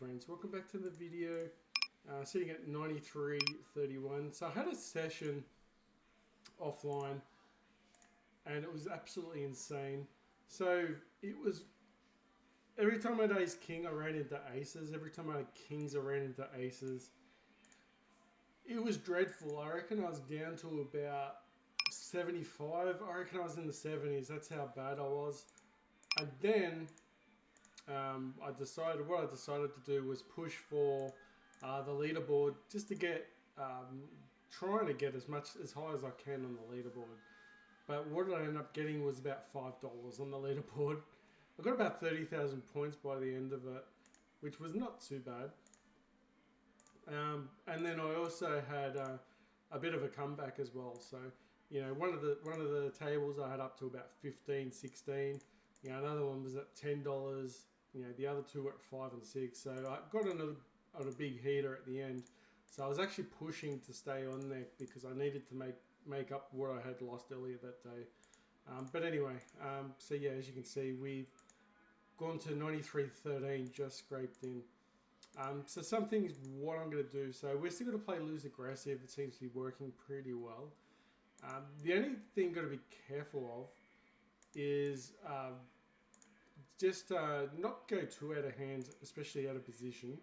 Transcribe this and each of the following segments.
friends, welcome back to the video. Sitting at 93.31. So I had a session offline and it was absolutely insane. So it was, every time I had ace king I ran into aces, every time I had kings I ran into aces. It was dreadful. I reckon I was down to about 75. I reckon I was in the 70s. That's how bad I was. And then what I decided to do was push for the leaderboard, just to get, trying to get as high as I can on the leaderboard. But what I ended up getting was about $5 on the leaderboard. I got about 30,000 points by the end of it, which was not too bad. And then I also had a bit of a comeback as well. So, you know, one of the tables I had up to about 15, 16. You know, another one was at $10. You know, the other two were at 5 and 6. So I got on a big heater at the end. So I was actually pushing to stay on there because I needed to make up what I had lost earlier that day. But anyway, so yeah, as you can see, we've gone to 93.13, just scraped in. So some things, what I'm going to do, so we're still going to play lose aggressive. It seems to be working pretty well. The only thing got to be careful of is just not go too out of hand, especially out of position.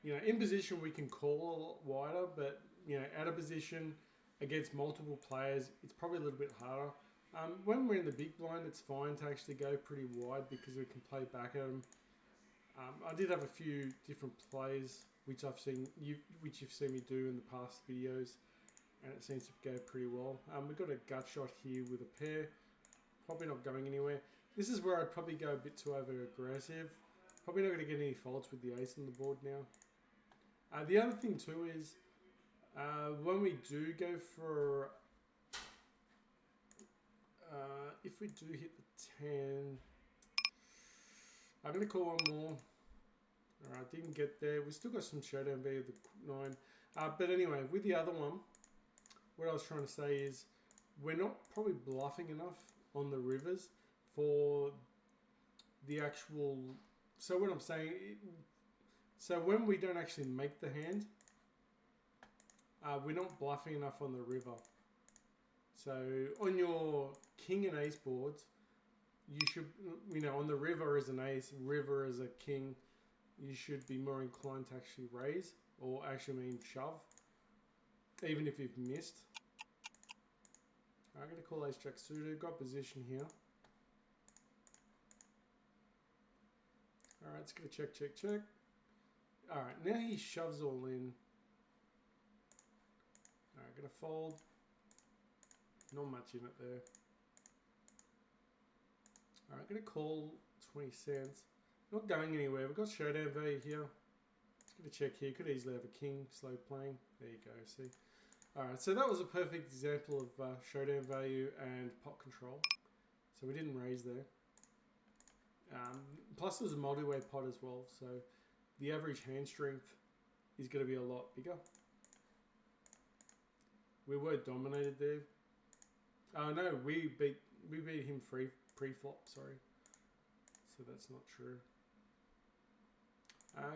You know, in position we can call a lot wider, but you know, out of position against multiple players, it's probably a little bit harder. When we're in the big blind, it's fine to actually go pretty wide because we can play back at them. I did have a few different plays which you've seen me do in the past videos, and it seems to go pretty well. We've got a gut shot here with a pair, probably not going anywhere. This is where I'd probably go a bit too over aggressive. Probably not going to get any faults with the ace on the board now. The other thing too is when we do go for, if we do hit the 10, I'm going to call one more. Alright, didn't get there. We still got some showdown value of the 9. But anyway, with the other one, what I was trying to say is we're not probably bluffing enough on the rivers for the actual... So what I'm saying... So when we don't actually make the hand, we're not bluffing enough on the river. So on your king and ace boards, you should, you know, on the river as an ace, river as a king, you should be more inclined to actually raise, or actually shove, even if you've missed. I'm going to call ace jack suited, got position here. Alright, it's going to check, check, check. Alright, now he shoves all in. Alright, going to fold. Not much in it there. Alright, going to call 20 cents. Not going anywhere. We've got showdown value here. Just going to check here. Could easily have a king, slow playing. There you go, see. Alright, so that was a perfect example of showdown value and pot control. So we didn't raise there. Plus there's a multi-way pot as well, so the average hand strength is going to be a lot bigger. We were dominated there. Oh no, we beat him pre-flop, sorry. So that's not true.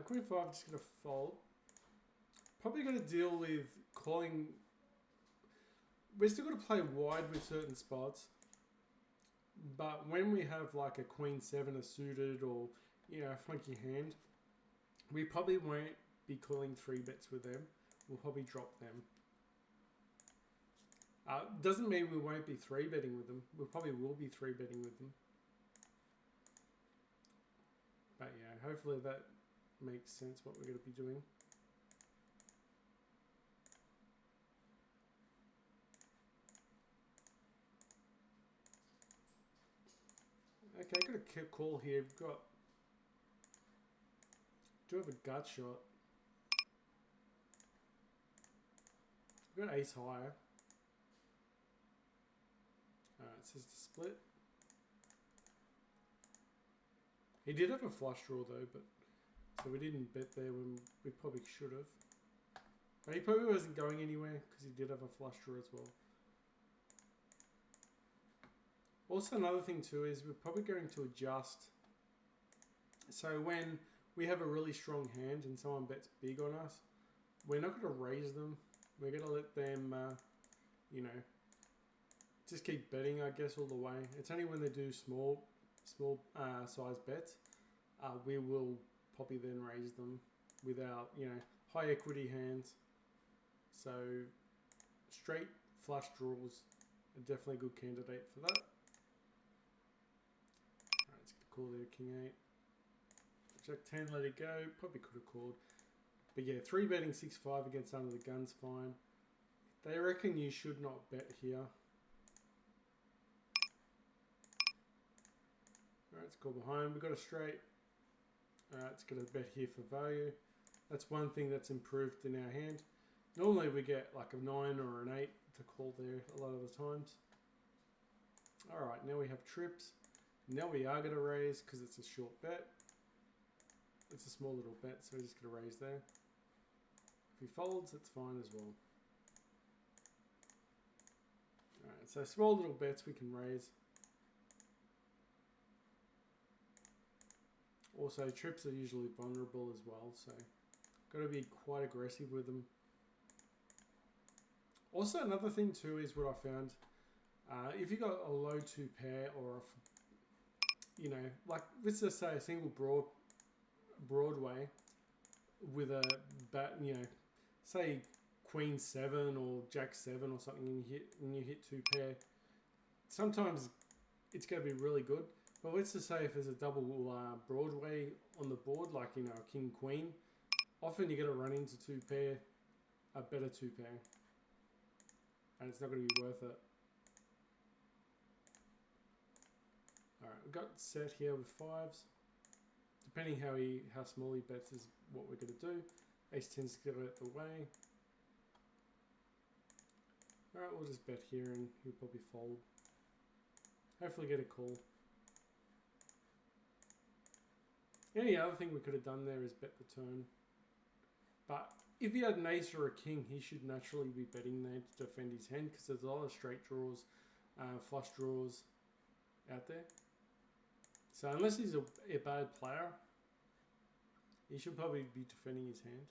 Queen 5, just going to fold. Probably going to deal with calling. We're still going to play wide with certain spots. But when we have like a Queen 7 a suited, or you know, a funky hand, we probably won't be calling 3-bets with them. We'll probably drop them. Doesn't mean we won't be 3-betting with them. We probably will be 3-betting with them. But yeah, hopefully that makes sense what we're going to be doing. Okay, got a call here. We've got... Do have a gut shot. We've got ace higher. Alright, it says to split. He did have a flush draw though, but so we didn't bet there when we probably should have. But he probably wasn't going anywhere because he did have a flush draw as well. Also, another thing too is we're probably going to adjust So when we have a really strong hand and someone bets big on us, we're not going to raise them. We're going to let them, you know, just keep betting, I guess, all the way. It's only when they do small size bets, we will probably then raise them without, you know, high equity hands. So straight flush draws are definitely a good candidate for that. Alright, it's going to call there king 8. Jack 10, let it go. Probably could have called. But yeah, 3 betting 6-5 against under the gun's fine. They reckon you should not bet here. Alright, let's call behind. We've got a straight. Alright, it's going to bet here for value. That's one thing that's improved in our hand. Normally we get like a 9 or an 8 to call there a lot of the times. Alright, now we have trips. Now we are going to raise because it's a short bet. It's a small little bet, so we're just going to raise there. If he folds, it's fine as well. Alright, so small little bets we can raise. Also, trips are usually vulnerable as well, so got to be quite aggressive with them. Also, another thing too is what I found. If you got a low 2 pair or a, you know, like let's just say a single Broadway with a bat, you know, say Queen 7 or Jack 7 or something, and you hit 2 pair. Sometimes it's going to be really good, but let's just say if there's a double Broadway on the board, like, you know, a King Queen, often you're going to run into 2 pair, a better 2 pair, and it's not going to be worth it. All right, we've got set here with 5s. Depending how small he bets is what we're going to do. Ace 10's to get it the way. Alright, we'll just bet here and he'll probably fold. Hopefully get a call. Any other thing we could have done there is bet the turn. But if he had an ace or a king, he should naturally be betting there to defend his hand because there's a lot of straight draws, flush draws out there. So unless he's a bad player, he should probably be defending his hand.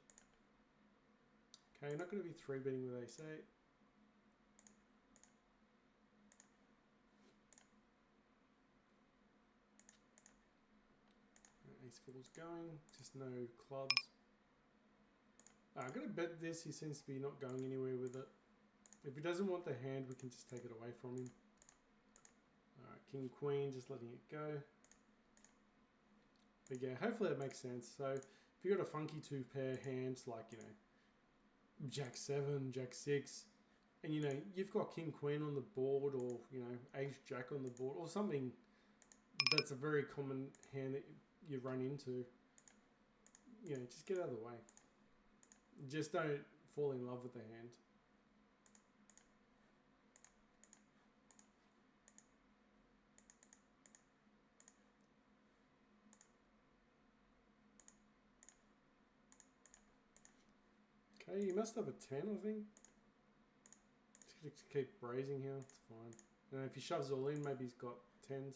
Okay, not going to be 3 betting with ace 8. Ace 4's going, just no clubs. I'm going to bet this, he seems to be not going anywhere with it. If he doesn't want the hand, we can just take it away from him. Alright, King Queen, just letting it go. But yeah, hopefully that makes sense. So if you got a funky 2 pair hands like, you know, Jack 7, Jack 6, and you know, you've got King Queen on the board, or you know, Ace Jack on the board, or something that's a very common hand that you run into, you know, just get out of the way. Just don't fall in love with the hand. Okay, you must have a 10, I think. Just keep raising here, it's fine. And if he shoves all in, maybe he's got 10s.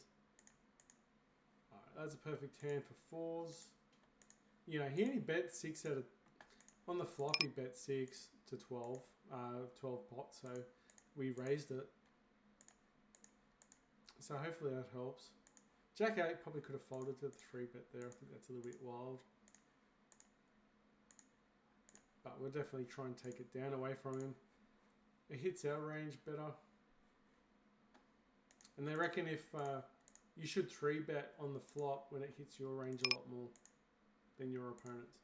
Alright, that's a perfect hand for 4s. You know, he only bet 6 out of... On the flop, he bet 6 to 12. 12 pot, so we raised it. So hopefully that helps. Jack 8 probably could have folded to the 3 bet there. I think that's a little bit wild. But we'll definitely try and take it down away from him. It hits our range better. And they reckon if you should 3 bet on the flop when it hits your range a lot more than your opponent's.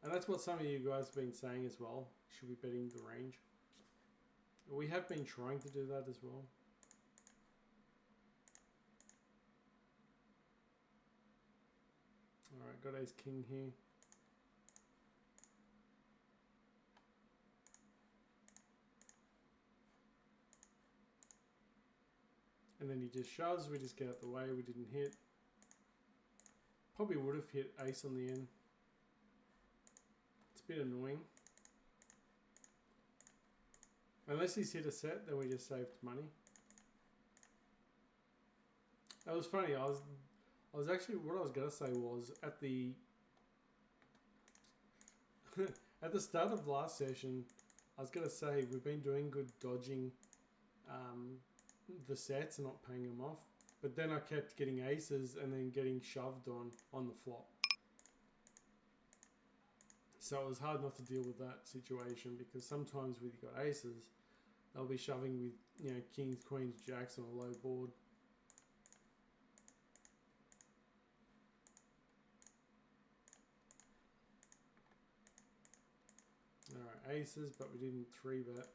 And that's what some of you guys have been saying as well. Should be betting the range. We have been trying to do that as well. Alright, got ace king here. And then he just shoves, we just get out the way, we didn't hit. Probably would have hit ace on the end. It's a bit annoying. Unless he's hit a set, then we just saved money. That was funny, what I was gonna say was at the at the start of last session, I was gonna say we've been doing good dodging the sets and not paying them off, but then I kept getting aces and then getting shoved on the flop. So it was hard not to deal with that situation, because sometimes when you've got aces, they'll be shoving with, you know, kings, queens, jacks on a low board. Alright, aces, but we didn't 3-bet.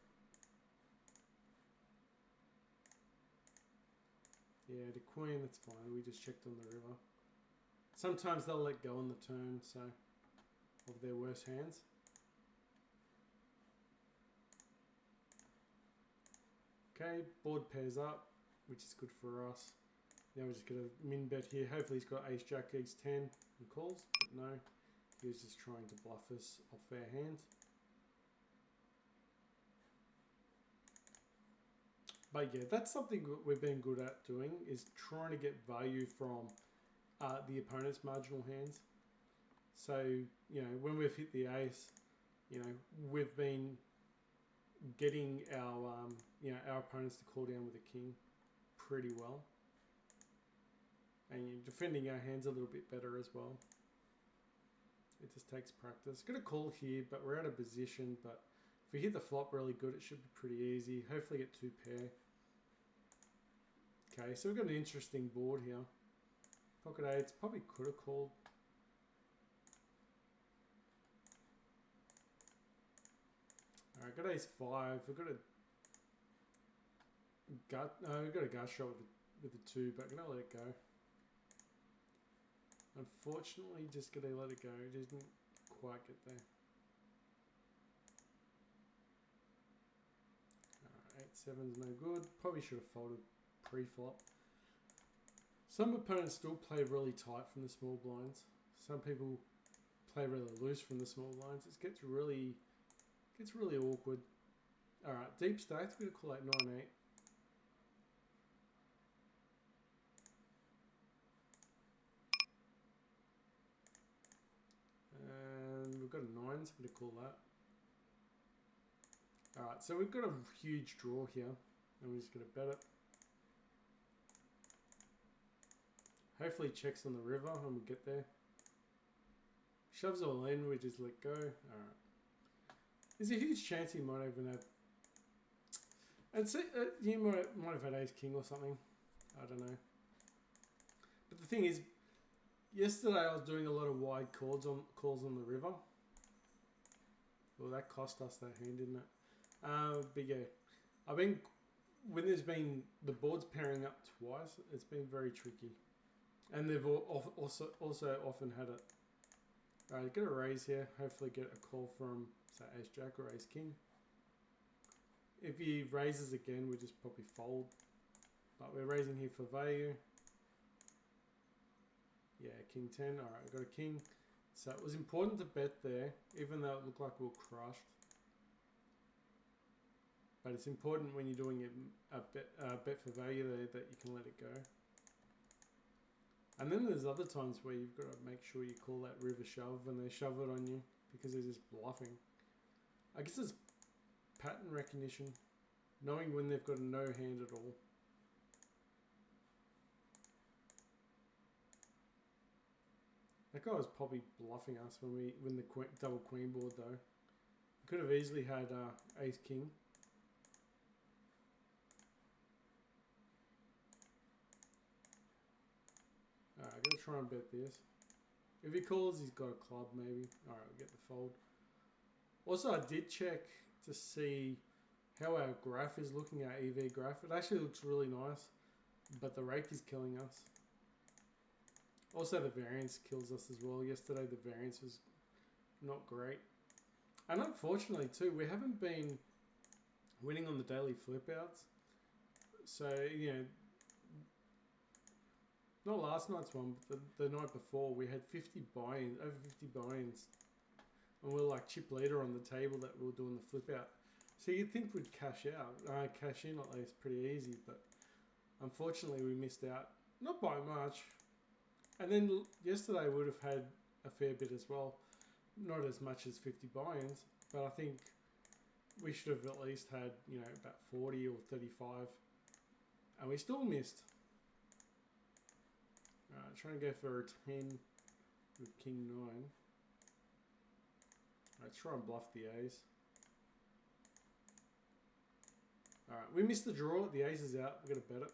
Yeah, the queen, that's fine. We just checked on the river. Sometimes they'll let go on the turn, so, of their worst hands. Okay, board pairs up, which is good for us. Now we're just going to min bet here. Hopefully he's got ace, jack, ace 10 and calls, but no. He was just trying to bluff us off our hand. But yeah, that's something we've been good at doing, is trying to get value from the opponent's marginal hands. So, you know, when we've hit the ace, you know, we've been getting our, you know, our opponents to call down with a king pretty well. And you're defending our hands a little bit better as well. It just takes practice. Got a call here, but we're out of position. But if we hit the flop really good, it should be pretty easy. Hopefully get 2 pair. Okay, so we've got an interesting board here. Pocket eights, probably could have called. Alright, got ace 5. We've got a gut. No, we've got a gut shot with the 2, but I'm gonna let it go. Unfortunately, just gonna let it go. It didn't quite get there. Alright, 8-7's no good. Probably should have folded pre-flop. Some opponents still play really tight from the small blinds. Some people play really loose from the small blinds. It gets really awkward. Alright, deep stacks. We're gonna call that 9-8. And we've got a 9, so I'm gonna call that. Alright, so we've got a huge draw here, and we're just gonna bet it. Hopefully checks on the river when we get there. Shoves all in, we just let go. Alright. There's a huge chance he might even have... And so, you might have had ace king or something. I don't know. But the thing is, yesterday I was doing a lot of wide calls on the river. Well, that cost us that hand, didn't it? But yeah, when there's been the boards pairing up twice, it's been very tricky. And they've also often had it. Alright, get a raise here. Hopefully get a call from, say, ace jack or ace king. If he raises again, we just probably fold. But we're raising here for value. Yeah, king 10. Alright, I got a king. So it was important to bet there, even though it looked like we were crushed. But it's important when you're doing a bet for value there that you can let it go. And then there's other times where you've got to make sure you call that river shove when they shove it on you, because they're just bluffing. I guess it's pattern recognition, knowing when they've got a no hand at all. That guy was probably bluffing us when we win the double queen board though. We could have easily had ace king. Alright, I'm going to try and bet this. If he calls, he's got a club maybe. Alright, we'll get the fold. Also, I did check to see how our graph is looking, our EV graph. It actually looks really nice, but the rake is killing us. Also, the variance kills us as well. Yesterday, the variance was not great. And unfortunately, too, we haven't been winning on the daily flip outs. So, you know, not last night's one, but the night before, we had 50 buy-ins, over 50 buy-ins. And we were like chip leader on the table that we were doing the flip out. So you'd think we'd cash out, cash in at least pretty easy, but unfortunately we missed out. Not by much. And then yesterday would have had a fair bit as well. Not as much as 50 buy-ins, but I think we should have at least had, you know, about 40 or 35. And we still missed. Trying to go for a 10 with King 9. Let's try and bluff the A's. Alright, we missed the draw. The Ace is out. We're going to bet it.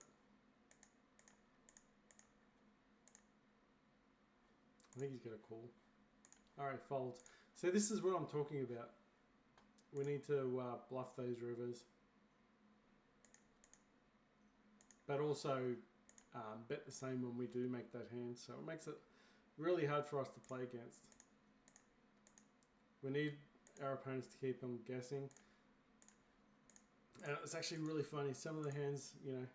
I think he's going to call. Alright, folds. So this is what I'm talking about. We need to bluff those rivers. But also bet the same when we do make that hand. So it makes it really hard for us to play against. We need our opponents to keep on guessing. And it's actually really funny. Some of the hands, you know,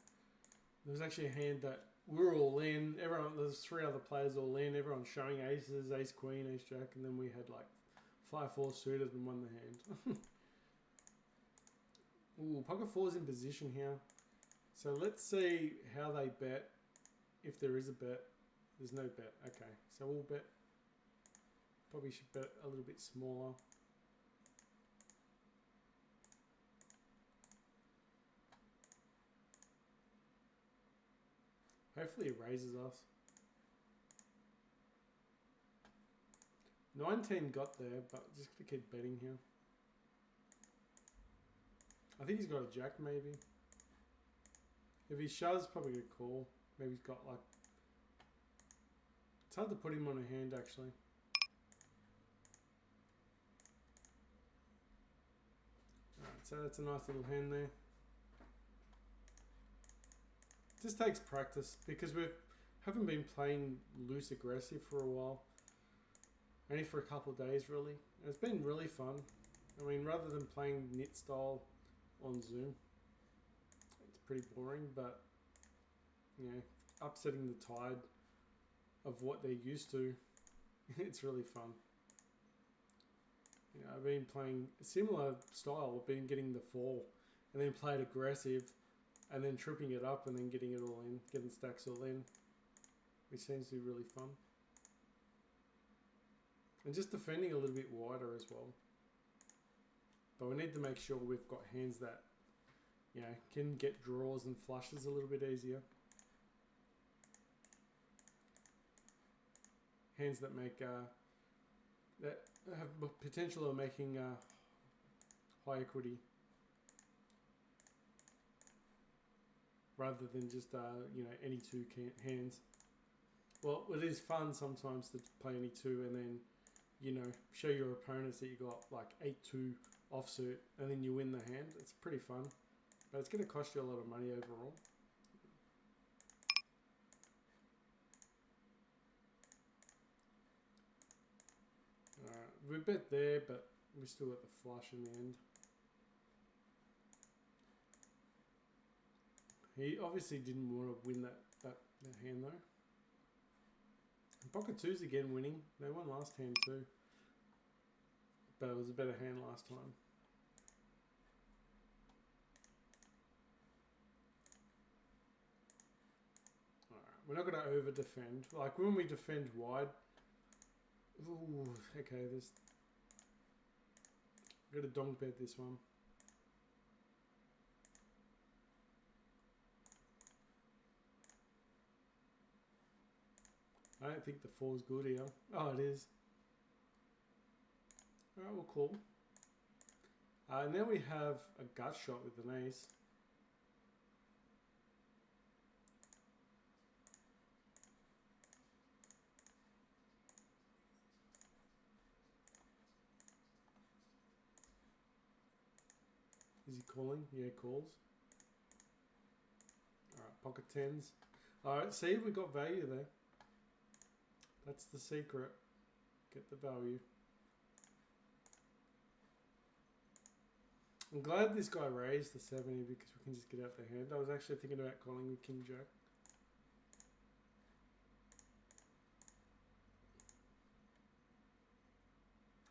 there was actually a hand that we're all in. Everyone, there's 3 other players all in. Everyone's showing aces, ace queen, ace jack, and then we had like 5-4 suited and won the hand. Ooh, pocket 4's in position here. So let's see how they bet. If there is a bet. There's no bet. Okay, so we'll bet. Probably should bet a little bit smaller. Hopefully it raises us. 19 got there, but just gonna keep betting here. I think he's got a jack maybe. If he shoves, probably gonna call. Maybe he's got like... It's hard to put him on a hand actually. Alright, so that's a nice little hand there. Just takes practice because we haven't been playing loose aggressive for a while. Only for a couple of days really. And it's been really fun. I mean, rather than playing knit style on Zoom, it's pretty boring, but you know, upsetting the tide of what they're used to, it's really fun. You know, I've been playing a similar style. I've been getting the fall and then played aggressive and then tripping it up and then getting it all in, getting stacks all in, which seems to be really fun. And just defending a little bit wider as well. But we need to make sure we've got hands that, you know, can get draws and flushes a little bit easier. Hands that make that have potential of making high equity, rather than just you know, any 2 hands. Well, it is fun sometimes to play any 2 and then, you know, show your opponents that you got like 8-2 offsuit and then you win the hand. It's pretty fun, but it's going to cost you a lot of money overall. We bet there, but we still got the flush in the end. He obviously didn't want to win that hand though. Pocket 2's again winning. They won last hand too, but it was a better hand last time. Alright, we're not going to over defend. Like when we defend wide. Ooh, okay, there's... I'm going to donk bet this one. I don't think the 4's good here. Oh, it is. Alright, we'll call. Now we have a gut shot with an ace. Is he calling? Yeah, calls. Alright, pocket 10s. Alright, see, we got value there. That's the secret. Get the value. I'm glad this guy raised the 70 because we can just get out the hand. I was actually thinking about calling with King Jack.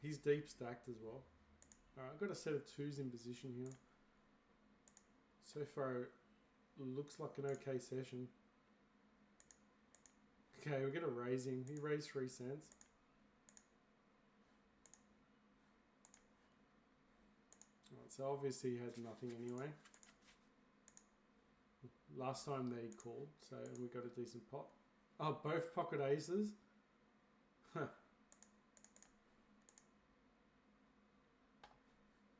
He's deep stacked as well. Alright, I've got a set of 2s in position here. So far, it looks like an okay session. Okay, we're gonna raise him. He raised 3 cents. Right, so obviously he had nothing anyway. Last time they called, so we got a decent pot. Oh, both pocket aces? Huh.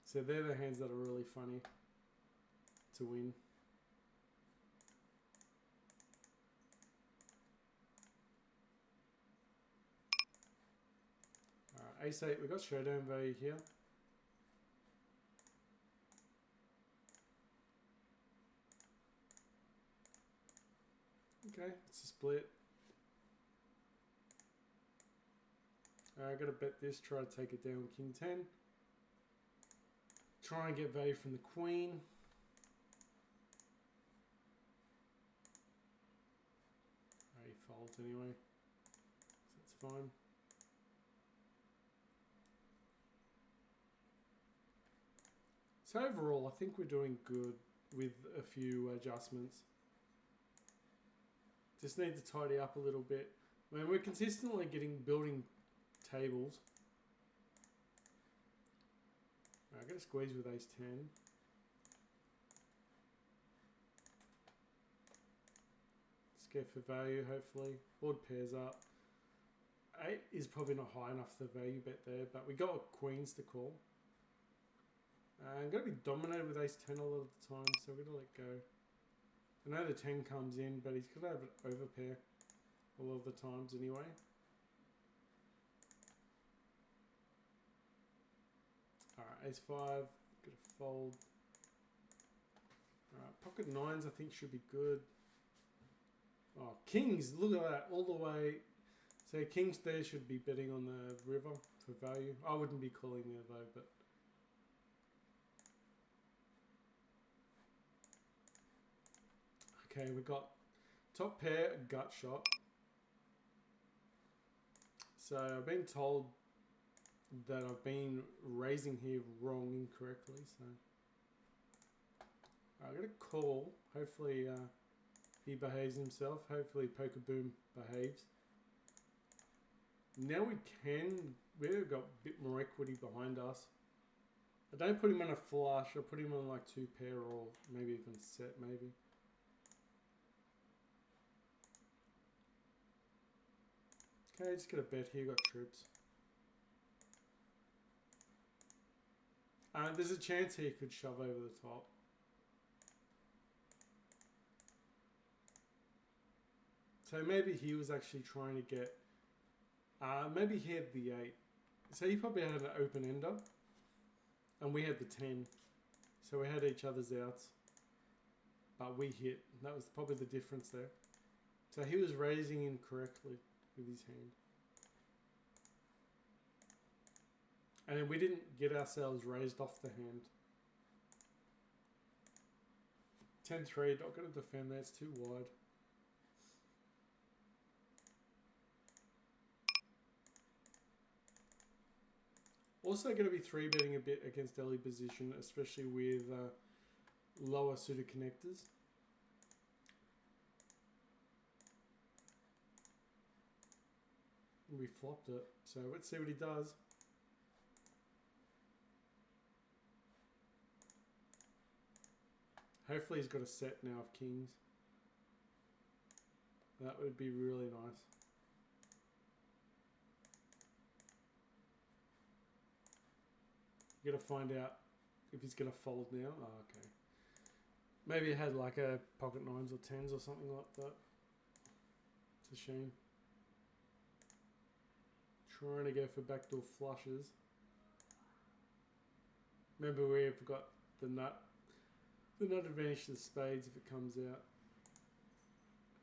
So they're the hands that are really funny to win. Alright, ace 8, we got showdown value here. Okay, it's a split. I gotta bet this, try to take it down with king 10. Try and get value from the queen. He folds anyway, so that's fine. So overall, I think we're doing good with a few adjustments. Just need to tidy up a little bit. I mean, we're consistently building tables. I'm going to squeeze with ace 10. Let's go for value, hopefully. Board pairs up. 8 is probably not high enough for the value bet there, but we got queens to call. I'm going to be dominated with ace 10 a lot of the time, so we're going to let go. I know the 10 comes in, but he's going to have an overpair a lot of the times anyway. Alright, ace 5, going to fold. Alright, pocket 9s I think should be good. Oh, kings, look at that, all the way. So kings there should be betting on the river for value. I wouldn't be calling there though, but... Okay, we got top pair, gut shot. So I've been told that I've been raising here wrong incorrectly. So I'm going to call. Hopefully he behaves himself. Hopefully Poker Boom behaves. Now we've got a bit more equity behind us. I don't put him on a flush. I put him on like 2 pair or maybe even set maybe. Okay, just get a bet here, got trips. There's a chance he could shove over the top. So maybe he was actually trying to get, maybe he had the 8. So he probably had an open ender. And we had the 10. So we had each other's outs. But we hit. That was probably the difference there. So he was raising incorrectly with his hand. And then we didn't get ourselves raised off the hand. 10-3, not going to defend that, it's too wide. Also going to be 3-betting a bit against early position, especially with lower suited connectors. We flopped it, so let's see what he does. Hopefully he's got a set now of kings. That would be really nice. You gotta find out if he's gonna fold now. Oh, okay. Maybe it had like a pocket 9s or 10s or something like that. It's a shame. Trying to go for backdoor flushes. Remember we've got the nut advantage to the spades if it comes out.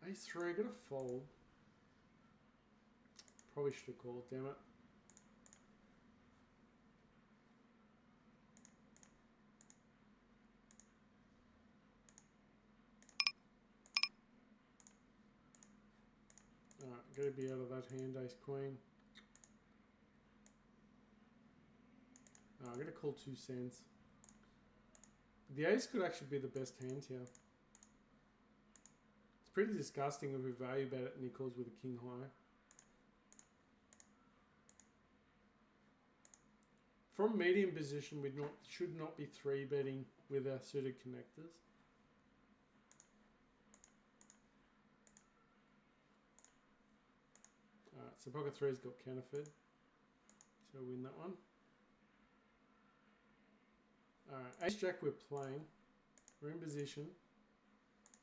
Ace 3, got a fold. Probably should have called, damn it. Alright, gotta be out of that hand, ace queen. I'm gonna call 2 cents. The ace could actually be the best hand here. It's pretty disgusting if we value bet it and he calls with a king high. From medium position, we should not be 3-betting with our suited connectors. Alright, so pocket 3's got counterfeit. So win that one. Alright, ace jack we're playing. We're in position.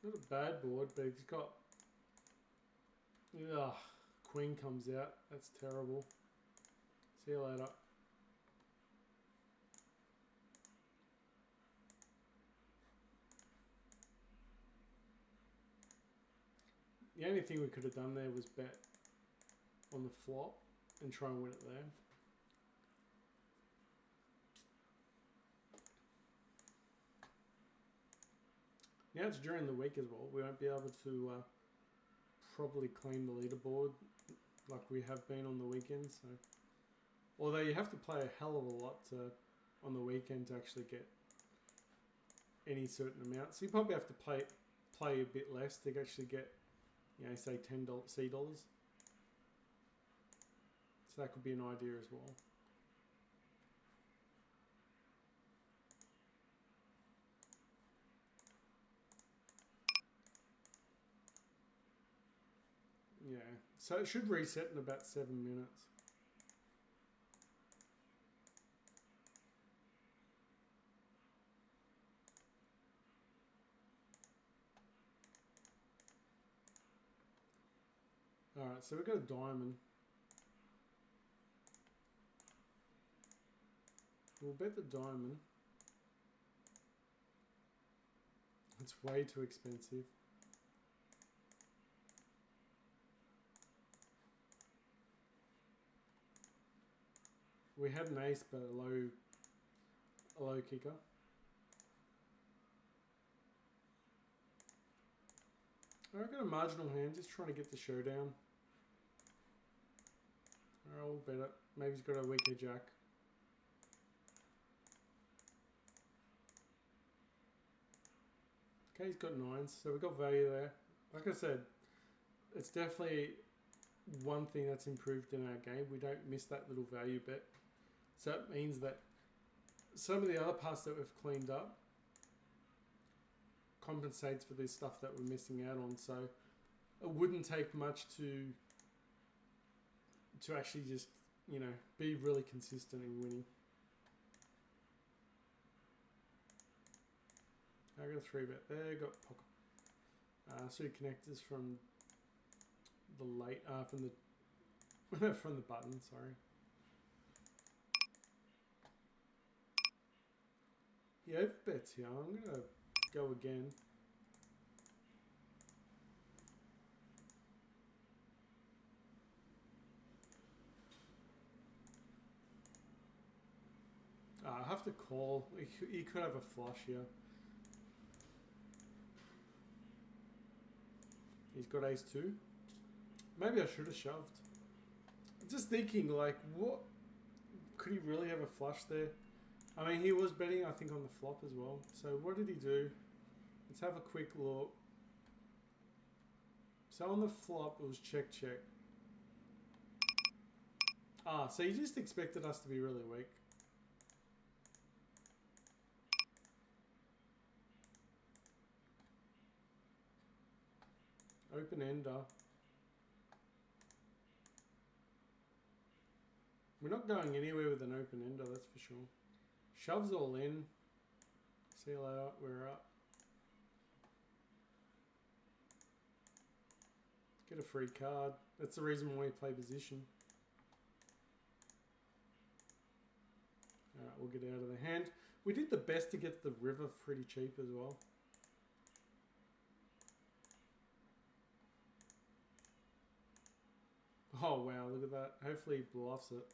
Not a bad board, but he's got... Ugh, queen comes out. That's terrible. See you later. The only thing we could have done there was bet on the flop and try and win it there. Now it's during the week as well. We won't be able to probably claim the leaderboard like we have been on the weekend. So, although you have to play a hell of a lot on the weekend to actually get any certain amount. So you probably have to play a bit less to actually get, you know, say $10 C dollars. So that could be an idea as well. Yeah, so it should reset in about 7 minutes. Alright, so we've got a diamond. We'll bet the diamond. It's way too expensive. We had an ace, but a low kicker. Alright, got a marginal hand, just trying to get the showdown. Alright, we'll bet it. Maybe he's got a weaker jack. Okay, he's got 9s, so we've got value there. Like I said, it's definitely one thing that's improved in our game. We don't miss that little value bet. So it means that some of the other parts that we've cleaned up compensates for this stuff that we're missing out on. So it wouldn't take much to actually just, you know, be really consistent in winning. I got a 3-bet there, got pocket. So connectors from the late, from the from the button, sorry. He overbets here. I'm gonna go again. I have to call. He could have a flush here. He's got ace 2. Maybe I should have shoved. Just thinking, like, what? Could he really have a flush there? I mean, he was betting, I think, on the flop as well. So what did he do? Let's have a quick look. So on the flop, it was check, check. Ah, so he just expected us to be really weak. Open ender. We're not going anywhere with an open ender, that's for sure. Shoves all in. See you later, we're up. Get a free card. That's the reason why we play position. Alright, we'll get out of the hand. We did the best to get the river pretty cheap as well. Oh wow, look at that. Hopefully he bluffs it.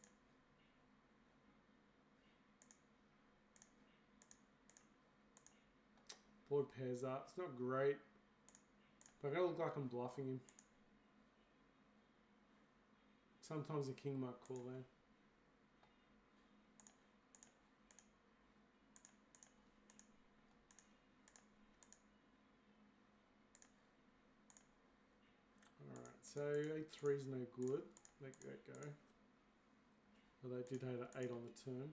Board pairs up. It's not great. But I gotta look like I'm bluffing him. Sometimes a king might call there. so 8-3 is no good. Let that go. Although it did have an 8 on the turn.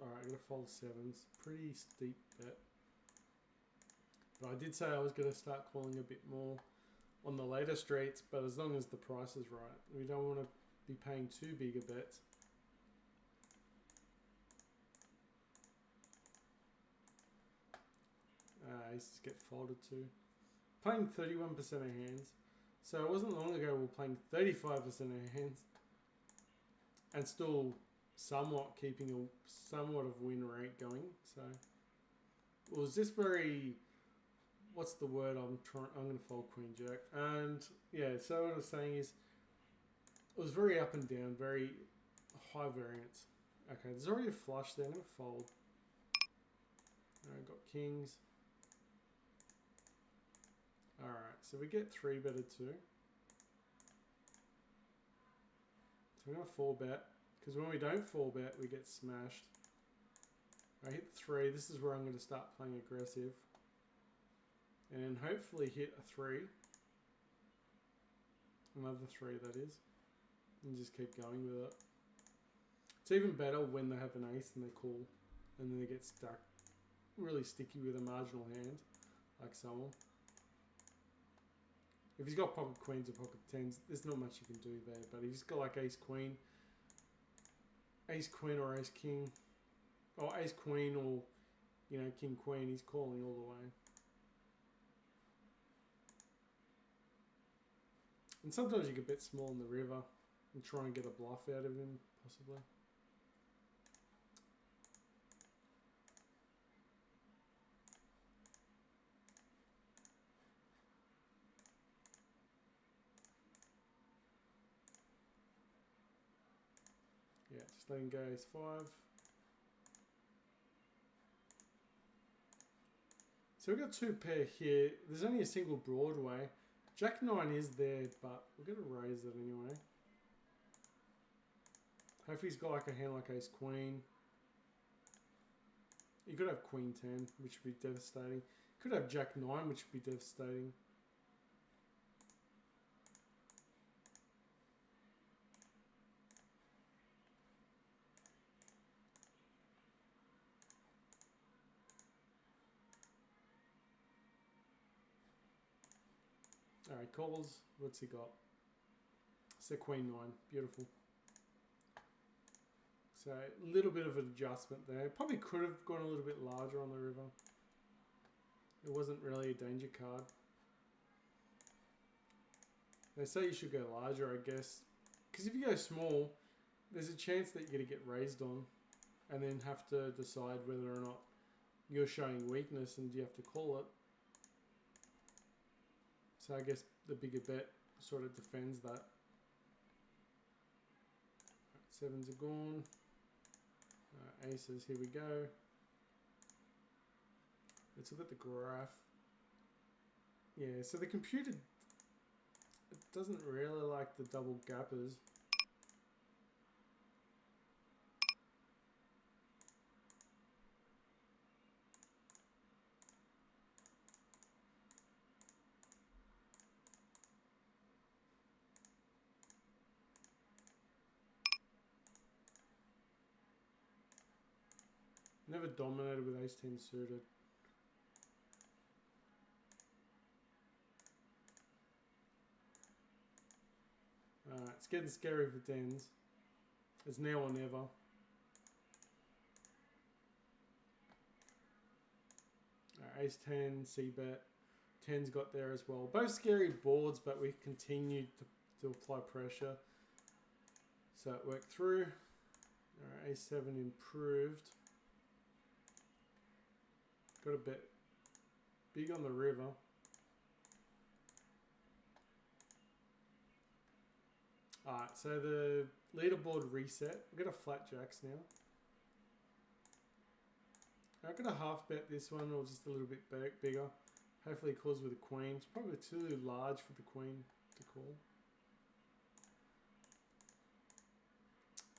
Alright, I'm going to fold 7s. Pretty steep bet. But I did say I was going to start calling a bit more on the later streets, but as long as the price is right. We don't want to be paying too big a bets. Aces get folded too. Playing 31% of hands. So it wasn't long ago we were playing 35% of hands. And still somewhat keeping a somewhat of win rate going. So it was just very, what's the word I'm going to fold queen jack. And yeah, so what I was saying is it was very up and down, very high variance. Okay, there's already a flush there. I'm going to fold. Alright, got kings. Alright, so we get 3 better too. So I'm going to 4-bet. Because when we don't 4-bet, we get smashed. I hit 3. This is where I'm going to start playing aggressive. And then hopefully hit a 3. Another 3, that is. And just keep going with it. It's even better when they have an ace and they call. And then they get stuck. Really sticky with a marginal hand. Like so on. If he's got pocket queens or pocket tens, there's not much you can do there. But if he's got like ace queen or ace king, or ace queen or, you know, king queen, he's calling all the way. And sometimes you can bet small in the river and try and get a bluff out of him, possibly. Yeah, just letting go ace 5. So we've got 2 pair here. There's only a single Broadway. Jack 9 is there, but we're going to raise it anyway. Hopefully he's got like a hand like ace queen. You could have queen 10, which would be devastating. You could have jack 9, which would be devastating. Alright, calls. What's he got? So queen 9. Beautiful. So a little bit of an adjustment there. Probably could have gone a little bit larger on the river. It wasn't really a danger card. They say you should go larger, I guess. Because if you go small, there's a chance that you're going to get raised on. And then have to decide whether or not you're showing weakness and you have to call it. So I guess the bigger bet sort of defends that. Sevens are gone. Aces, here we go. Let's look at the graph. Yeah, so the computer, it doesn't really like the double gappers. Never dominated with ace 10 suited. It's getting scary for tens. It's now or never. Ace 10, c-bet. 10's got there as well. Both scary boards, but we continued to apply pressure. So it worked through. Ace 7 improved. Got a bet big on the river. Alright, so the leaderboard reset. We've got a flat jacks now. I'm going to half bet this one or just a little bit bigger. Hopefully it calls with a queen. It's probably too large for the queen to call.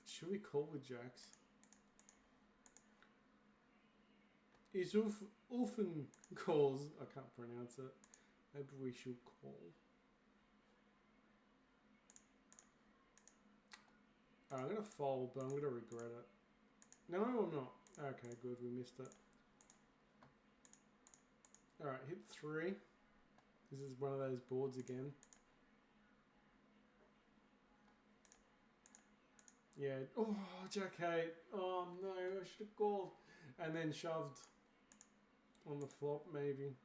Should we call with jacks? Is Ulfen calls, I can't pronounce it. Maybe we should call. I'm going to fold, but I'm going to regret it. No, I'm not. Okay, good. We missed it. Alright, hit 3. This is one of those boards again. Yeah. Oh, Jack 8. Oh, no. I should have called. And then shoved on the flop, maybe.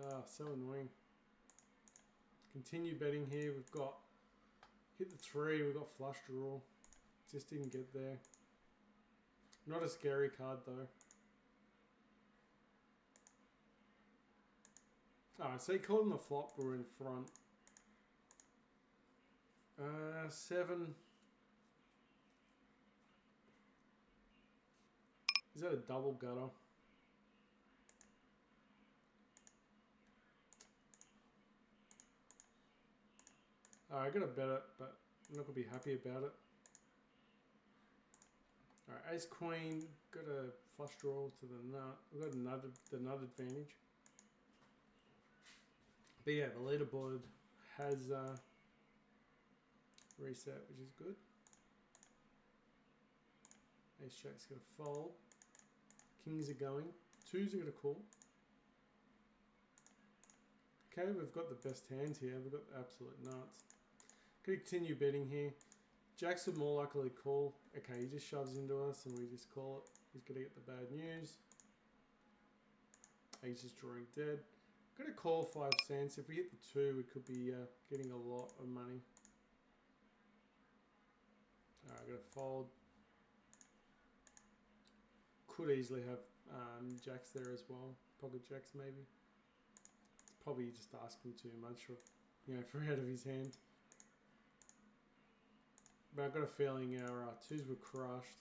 Ah, so annoying. Continue betting here. We've got hit the 3. We've got flush draw. Just didn't get there. Not a scary card though. Alright, so he called on the flop. We're in front. 7. Is that a double gutter? Alright, I gotta bet it, but I'm not gonna be happy about it. Alright, ace queen, got a flush draw to the nut. We've got the nut advantage. But yeah, the leaderboard has reset, which is good. Ace jack's gonna fold. Kings are going. 2s are gonna call. Okay, we've got the best hands here. We've got the absolute nuts. Continue betting here. Jacks are more likely to call. Okay, he just shoves into us and we just call it. He's going to get the bad news. He's just drawing dead. Going to call 5 cents. If we hit the 2, we could be getting a lot of money. Alright, I'm going to fold. Could easily have jacks there as well. Pocket jacks maybe. It's probably just asking too much for, for out of his hand. But I've got a feeling our 2s were crushed.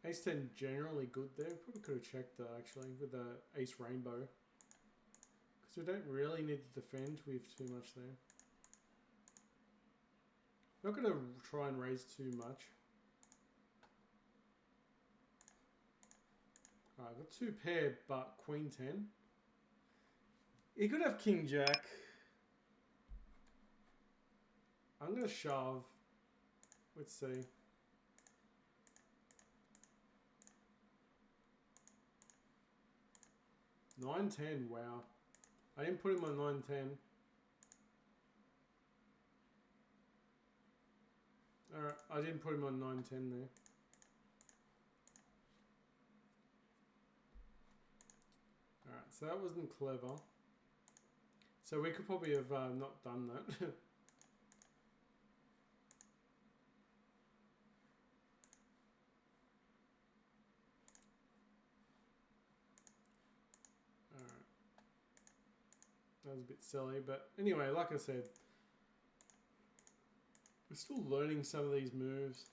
Ace 10 generally good there. Probably could have checked actually with the ace rainbow. Because we don't really need to defend with too much there. Not going to try and raise too much. Alright, I've got 2 pair, but queen 10. He could have king jack. I'm going to shove. Let's see. 9-10, wow. I didn't put him on 9-10. Alright, I didn't put him on 9-10 there. Alright, so that wasn't clever. So we could probably have not done that. Alright. That was a bit silly, but anyway, like I said, we're still learning some of these moves.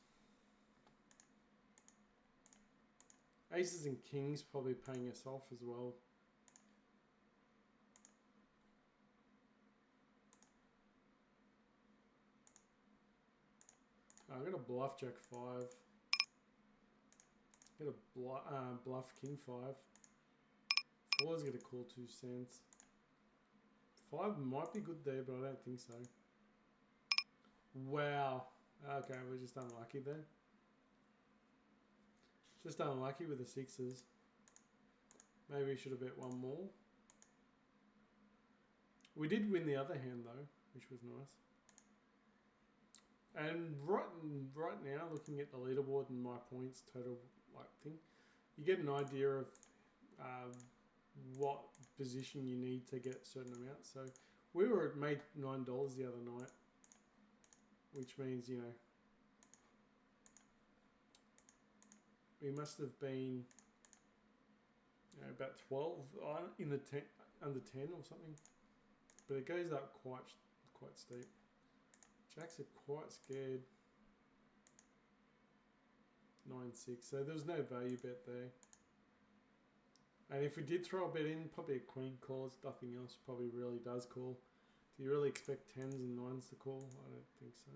Aces and kings probably paying us off as well. I'm going to bluff jack 5. I'm going to bluff king 5. 4 is going to call 2 cents. 5 might be good there, but I don't think so. Wow. Okay, we're just unlucky there. Just unlucky with the 6s. Maybe we should have bet one more. We did win the other hand though, which was nice. And right now, looking at the leaderboard and my points total thing, you get an idea of what position you need to get a certain amount. So we made $9 the other night, which means we must have been about 12 in the under 10 or something. But it goes up quite steep. Jacks are quite scared. 9-6. So there was no value bet there. And if we did throw a bet in, probably a queen calls, nothing else probably really does call. Do you really expect 10s and 9s to call? I don't think so.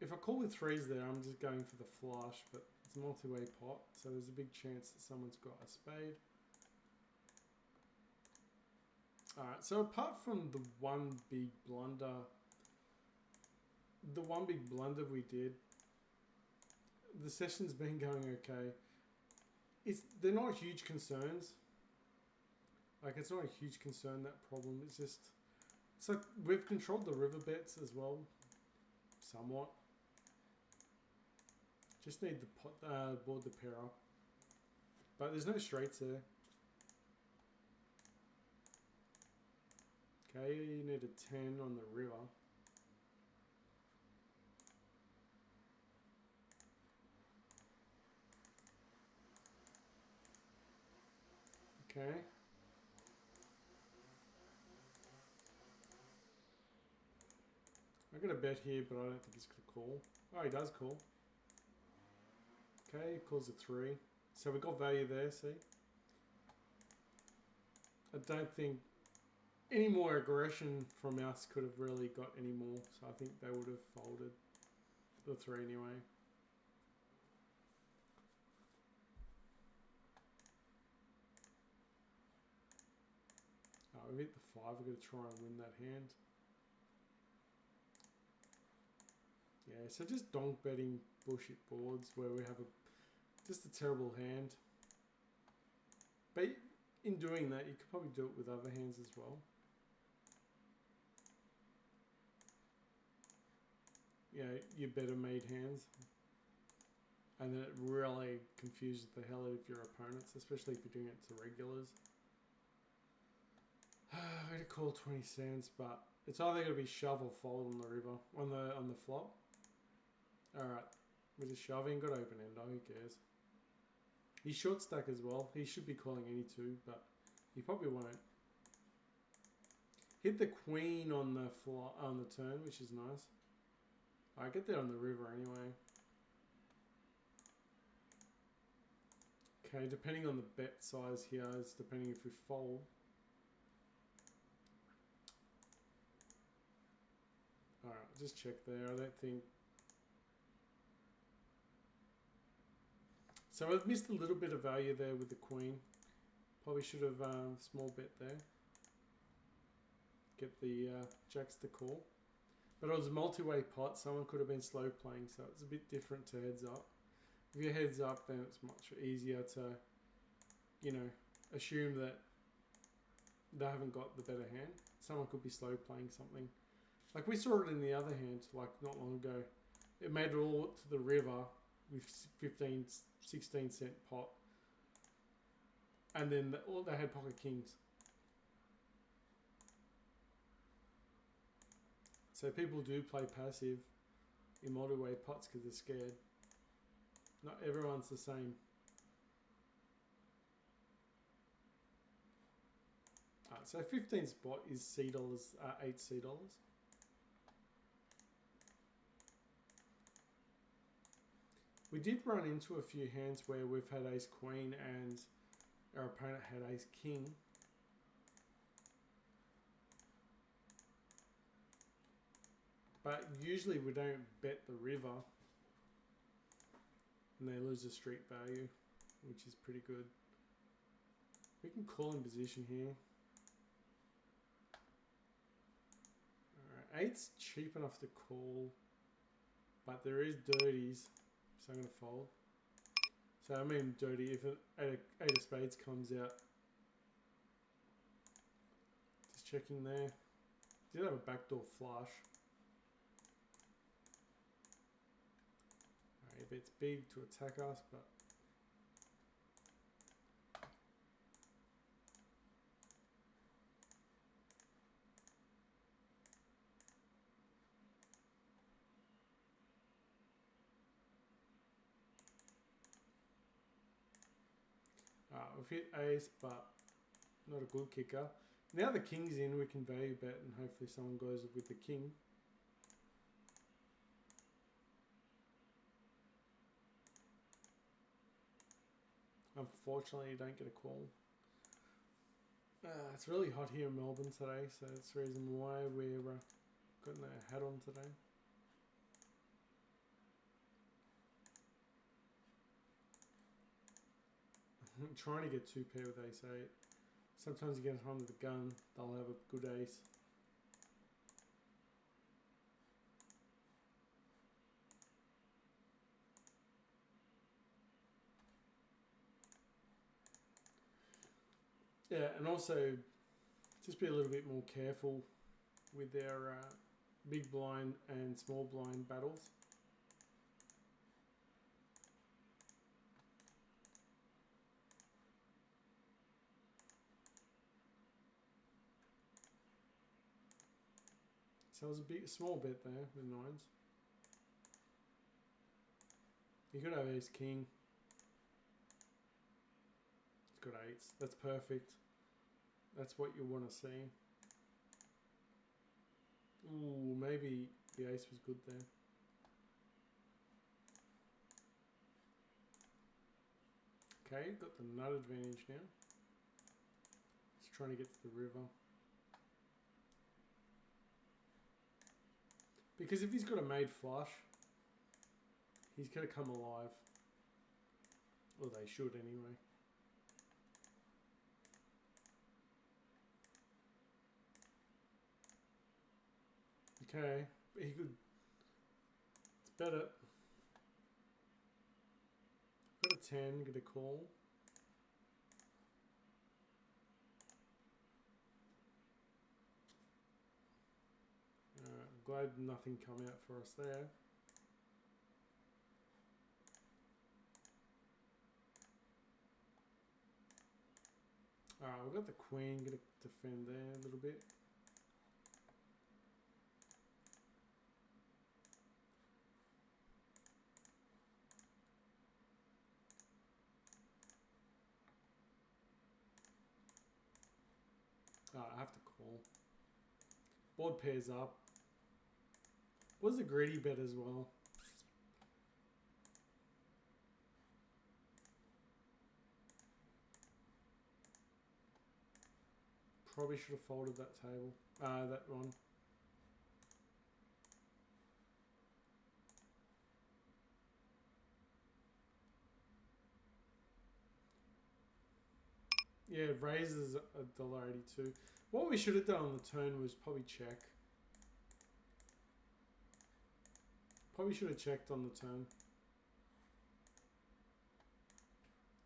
If I call with 3s there, I'm just going for the flush, but it's a multi-way pot, so there's a big chance that someone's got a spade. Alright, so apart from the one big blunder we did, the session's been going okay. They're not huge concerns. Like, it's not a huge concern, that problem. It's just, so we've controlled the river bets as well, somewhat. Just need the board to pair up. But there's no straights there. Okay, you need a 10 on the river. Okay. I'm going to bet here, but I don't think he's going to call. Oh, he does call. Okay, he calls a 3. So we got value there, see? I don't think any more aggression from us could have really got any more. So I think they would have folded the 3 anyway. Oh, we hit the 5. We're going to try and win that hand. Yeah, so just donk betting bullshit boards where we have just a terrible hand. But in doing that, you could probably do it with other hands as well. Yeah, you better made hands. And then it really confuses the hell out of your opponents, especially if you're doing it to regulars. I'm going to call 20 cents, but it's either going to be shove or fold on the river, on the flop. Alright, we're just shoving, got open ender, who cares? He's short stack as well. He should be calling any 2, but he probably won't. Hit the queen on the turn, which is nice. I get there on the river anyway. Okay, depending on the bet size here, is depending if we fold. Alright, just check there. I don't think. So I've missed a little bit of value there with the queen. Probably should have small bet there. Get the jacks to call. But it was a multi-way pot. Someone could have been slow playing, so it's a bit different to heads up. If you're heads up, then it's much easier to, you know, assume that they haven't got the better hand. Someone could be slow playing something. Like we saw it in the other hand, like not long ago. It made it all to the river with 15, 16 cent pot. And then they had pocket kings. So people do play passive in multi-way pots because they're scared. Not everyone's the same. Alright, so 15 spot is $8 C dollars. We did run into a few hands where we've had ace queen and our opponent had ace king. But usually we don't bet the river and they lose the street value, which is pretty good. We can call in position here. Alright, 8's cheap enough to call, but there is dirties, so I'm going to fold. So I mean dirty, if an 8 of spades comes out. Just checking there. Did have a backdoor flush. Alright, it's big to attack us, but we've hit ace, but not a good kicker. Now the king's in, we can value bet and hopefully someone goes with the king. Unfortunately, you don't get a call. It's really hot here in Melbourne today, so that's the reason why we're got no hat on today. I'm trying to get 2 pair with ace 8. Sometimes you get a hand with a gun, they'll have a good ace. Yeah, and also just be a little bit more careful with their big blind and small blind battles. So it was a small bet there with 9s. You could have ace king. It's got 8s. That's perfect. That's what you want to see. Ooh, maybe the ace was good there. Okay, got the nut advantage now. Just trying to get to the river. Because if he's got a made flush, he's going to come alive. Or they should anyway. Okay, he could. It's better. Got a 10, get a call. I'm glad nothing come out for us there. Alright, we've got the queen, gonna defend there a little bit. I have to call. Board pairs up. Was a greedy bet as well. Probably should have folded that table. That one. Yeah, raises $1.82. What we should have done on the turn was probably check. Probably should have checked on the turn.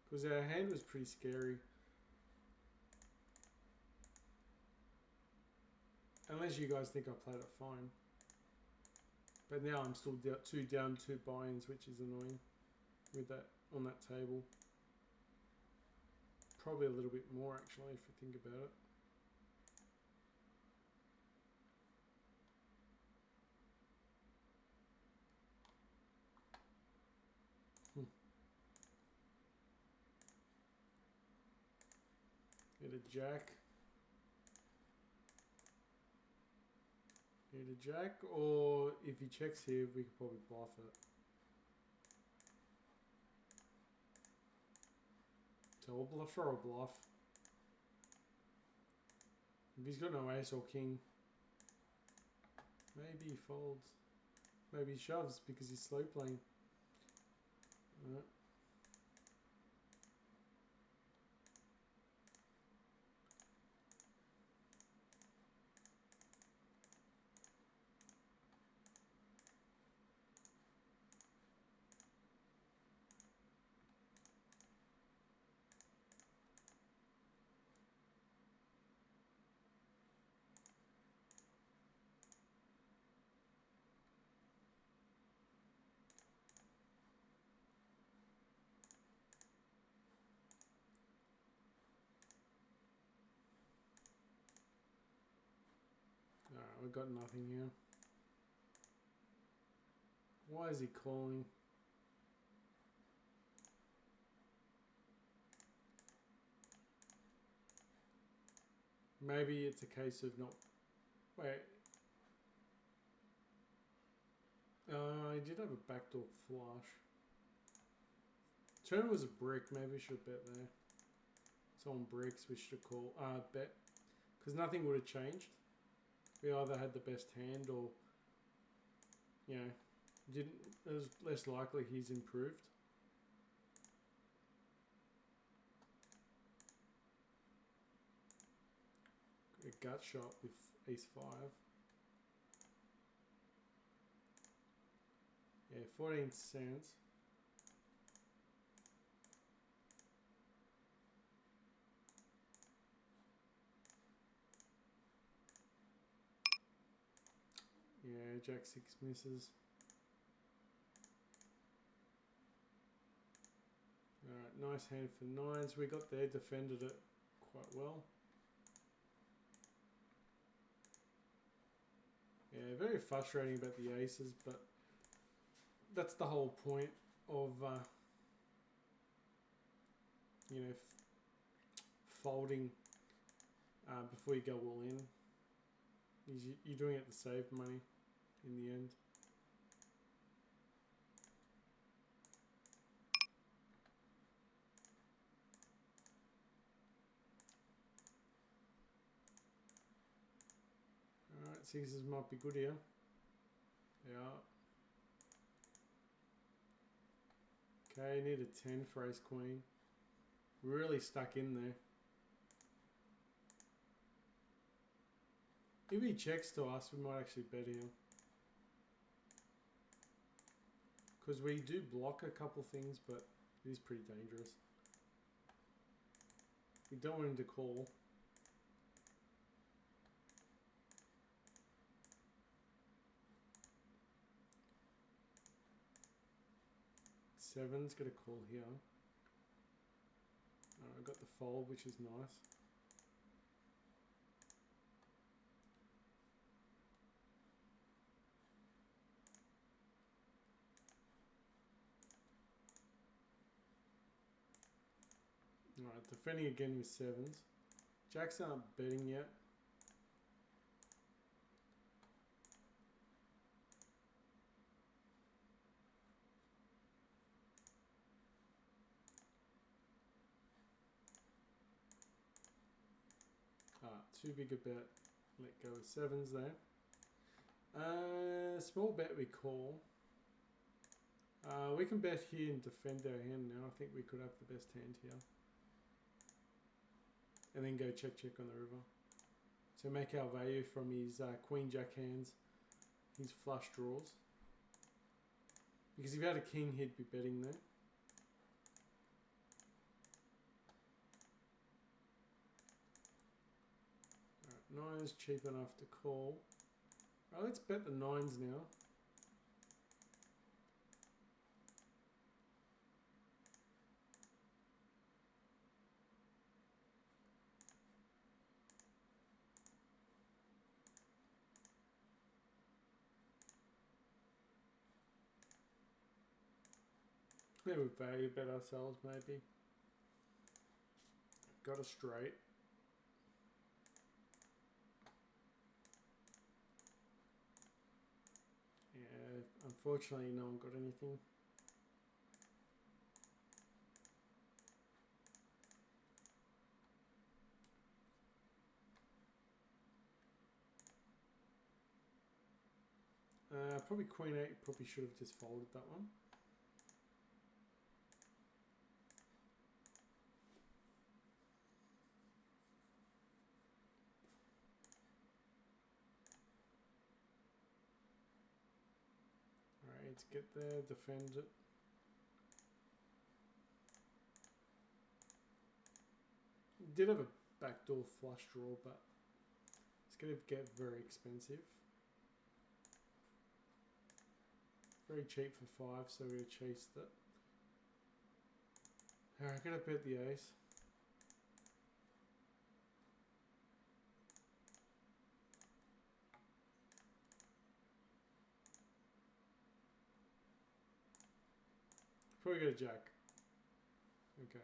Because our hand was pretty scary. Unless you guys think I played it fine. But now I'm still down 2 buy-ins, which is annoying with that on that table. Probably a little bit more actually if you think about it. Hit a jack. Hit a jack, or if he checks here, we could probably bluff it. So we'll bluff for a bluff. If he's got no ace or king, maybe he folds. Maybe he shoves because he's slow playing. Alright, we've got nothing here. Why is he calling? Maybe it's a case of not... Wait. I did have a backdoor flush. Turn was a brick. Maybe we should bet there. It's on bricks. We should call bet because nothing would have changed. We either had the best hand or, you know, didn't. It was less likely he's improved. A gut shot with ace 5. Yeah, 14 cents. Yeah, jack 6 misses. Alright, nice hand for 9s. We got there, defended it quite well. Yeah, very frustrating about the aces, but that's the whole point of, you know, folding before you go all in. You're doing it to save money in the end. Alright, sixes might be good here. Yeah. Okay, need a 10 for ace queen. Really stuck in there. If he checks to us, we might actually bet here. Because we do block a couple things, but it is pretty dangerous. We don't want him to call. Seven's got a call here. I got the fold, which is nice. Alright, defending again with 7s. Jacks aren't betting yet. Too big a bet. Let go of 7s there. Small bet we call. We can bet here and defend our hand now. I think we could have the best hand here. And then go check on the river. So make our value from his queen jack hands, his flush draws. Because if he had a king, he'd be betting there. Alright, 9's cheap enough to call. Alright, let's bet the 9s now. Then we value bet ourselves maybe. Got a straight. Yeah, unfortunately no one got anything. Probably queen 8, probably should have just folded that one. Alright, let's get there, defend it. Did have a backdoor flush draw, but it's going to get very expensive. Very cheap for 5, so we're going to chase that. Alright, I'm going to bet the ace. Probably got a jack. Okay.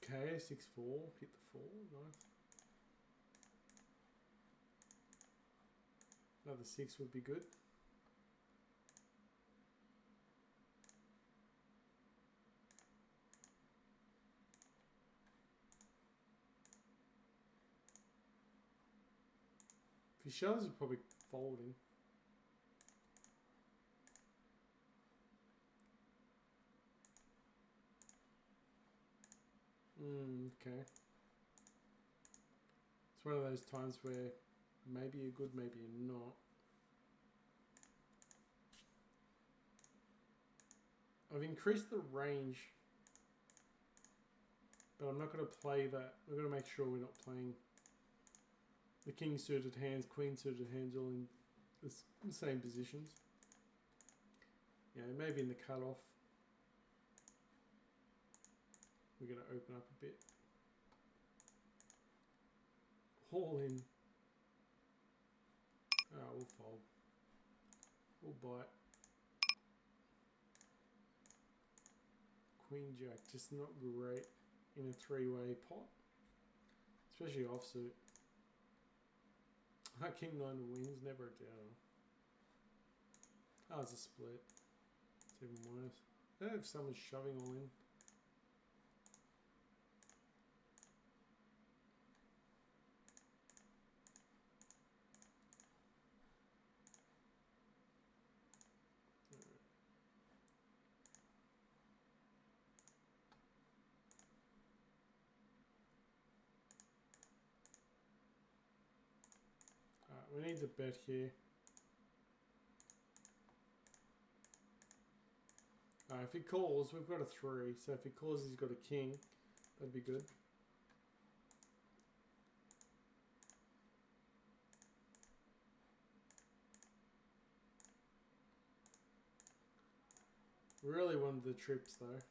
Okay, 6-4. Hit the 4. Nice. Another 6 would be good. If he shows, he's probably folding. Okay. It's one of those times where maybe you're good, maybe you're not. I've increased the range, but I'm not going to play that. We're going to make sure we're not playing the king suited hands, queen suited hands all in the same positions. Yeah, maybe in the cutoff. We're going to open up a bit. All in. Oh, we'll fold. We'll bite. Queen jack, just not great in a three-way pot, especially offsuit. King 9 wins, never a down. Oh, it's a split. It's even worse. If someone's shoving all in. We need to bet here. If he calls, we've got a 3. So if he calls, he's got a king. That'd be good. We really wanted the trips though.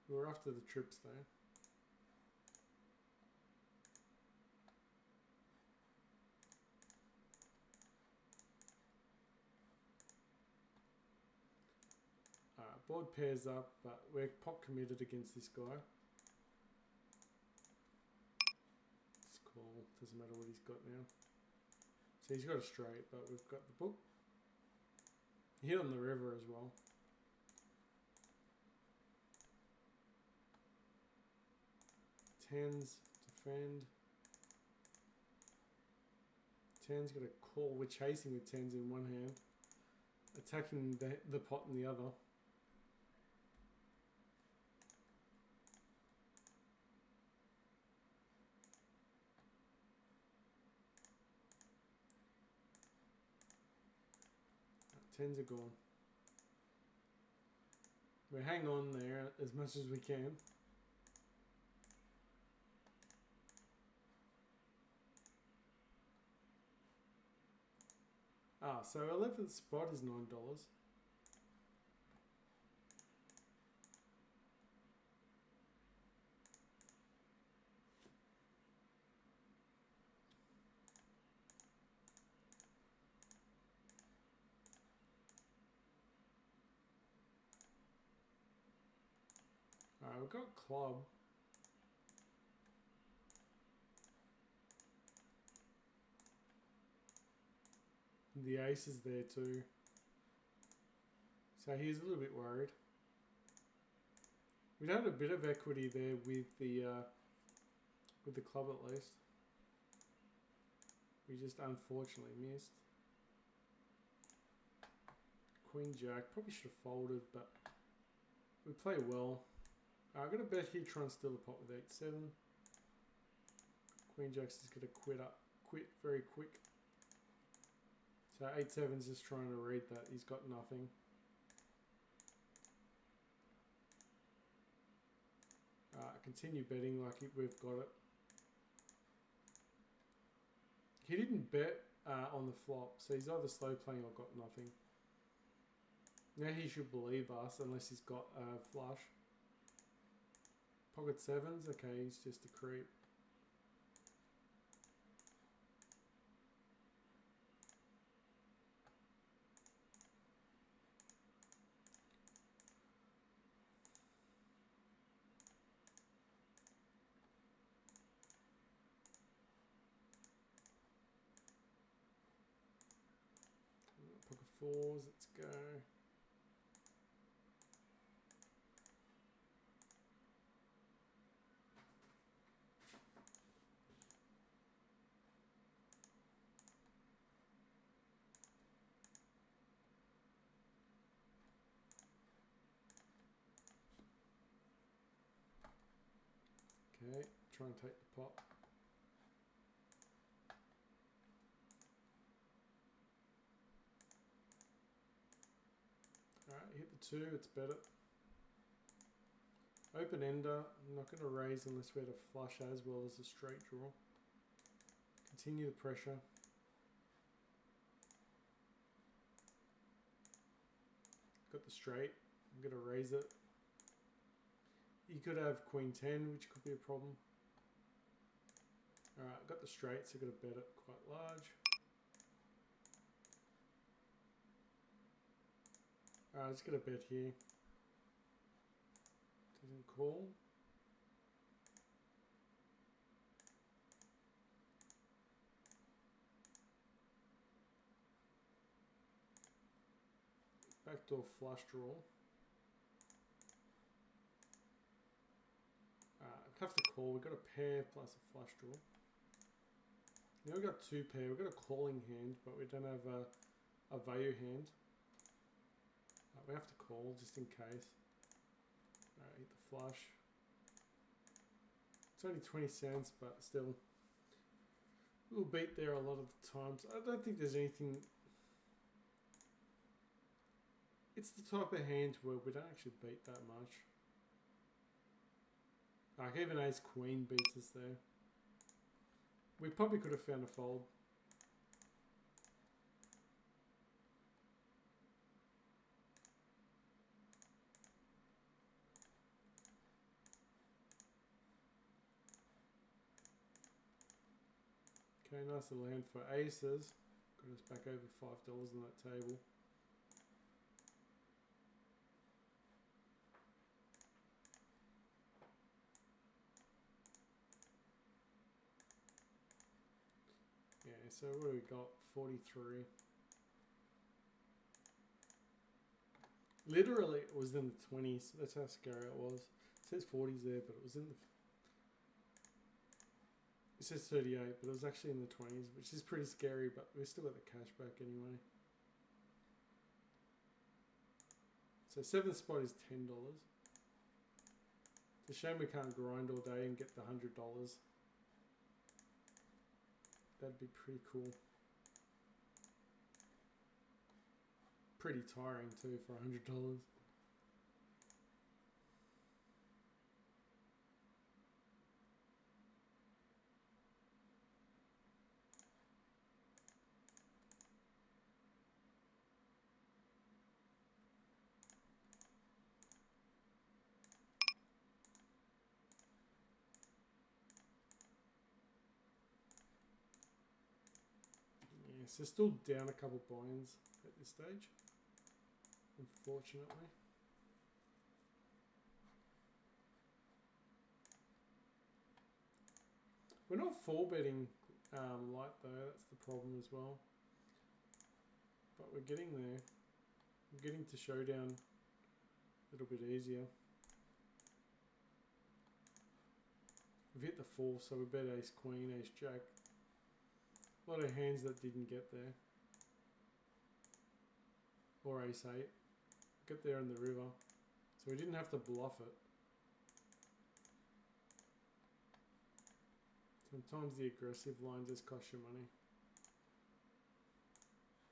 We were after the trips though. Board pairs up, but we're pot committed against this guy. It's cool. Doesn't matter what he's got now. So he's got a straight, but we've got the book. He hit on the river as well. Tens, defend. Tens got a call. We're chasing with tens in one hand. Attacking the pot in the other. Tens are gone. We hang on there as much as we can. So 11th spot is $9. We've got club. The ace is there too. So he's a little bit worried. We'd had a bit of equity there with the club at least. We just unfortunately missed. Queen jack, probably should have folded, but we play well. I'm gonna bet he tries to steal the pot with 8-7. Queen jack's just gonna quit very quick. So 8-7's just trying to read that. He's got nothing. Continue betting like we've got it. He didn't bet on the flop, so he's either slow playing or got nothing. Now he should believe us unless he's got a flush. Pocket sevens, okay, he's just a creep. fours, let's go. Okay, try and take the pot. Alright, hit the 2, it's better. Open ender, I'm not going to raise unless we had a flush as well as a straight draw. Continue the pressure. Got the straight, I'm going to raise it. You could have queen 10, which could be a problem. Alright, got the straight, so I've got to bet it quite large. Alright, just got a bet here. Doesn't call. Backdoor flush draw. I have to call. We've got a pair plus a flush draw. Now we've got 2 pair. We've got a calling hand, but we don't have a value hand. We have to call just in case. Alright, hit the flush. It's only 20 cents, but still. We'll beat there a lot of the times. I don't think there's anything. It's the type of hand where we don't actually beat that much. Like even ace queen beats us there. We probably could have found a fold. Okay, nice little hand for aces. Got us back over $5 on that table. Yeah, so what do we got? 43. Literally, it was in the 20s. That's how scary it was. It says 40s there, but it was in the... It says 38, but it was actually in the 20s, which is pretty scary, but we still got the cash back anyway. So 7th spot is $10. It's a shame we can't grind all day and get the $100. That'd be pretty cool. Pretty tiring too for $100. So still down a couple buy-ins at this stage, unfortunately. We're not full betting light though, that's the problem as well. But we're getting there. We're getting to showdown a little bit easier. We've hit the 4, so we bet ace queen, ace jack. A lot of hands that didn't get there. Or ace 8. Get there in the river. So we didn't have to bluff it. Sometimes the aggressive line just costs you money.